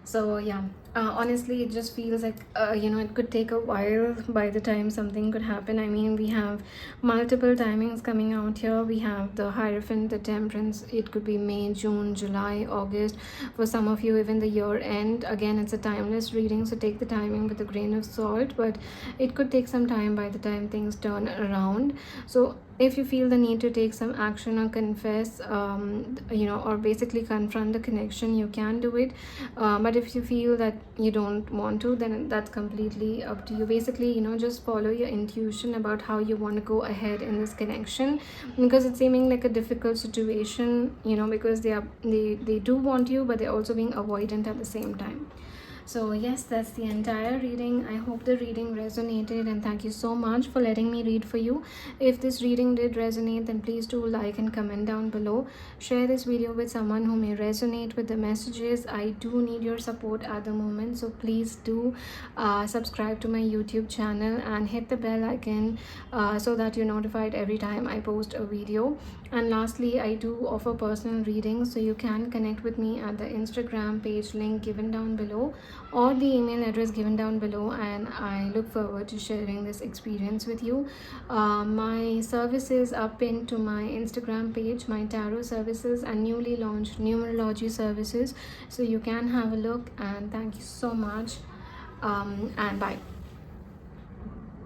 So yeah, honestly it just feels like it could take a while by the time something could happen. I mean, we have multiple timings coming out here. We have the Hierophant, the Temperance. It could be May, June, July, August, for some of you even the year end. Again, it's a timeless reading, so take the timing with a grain of salt, but it could take some time by the time things turn around. So if you feel the need to take some action or confess, or basically confront the connection, you can do it. But if you feel that you don't want to, then that's completely up to you. Basically, just follow your intuition about how you want to go ahead in this connection, because it's seeming like a difficult situation, because they do want you, but they're also being avoidant at the same time. So yes, that's the entire reading. I hope the reading resonated, and thank you so much for letting me read for you. If this reading did resonate, then please do like and comment down below. Share this video with someone who may resonate with the messages. I do need your support at the moment, so please do subscribe to my YouTube channel and hit the bell icon so that you're notified every time I post a video. And lastly, I do offer personal readings, so you can connect with me at the Instagram page link given down below, or the email address given down below, and I look forward to sharing this experience with you. My services are pinned to my Instagram page, my tarot services and newly launched numerology services, so you can have a look. And thank you so much, and bye.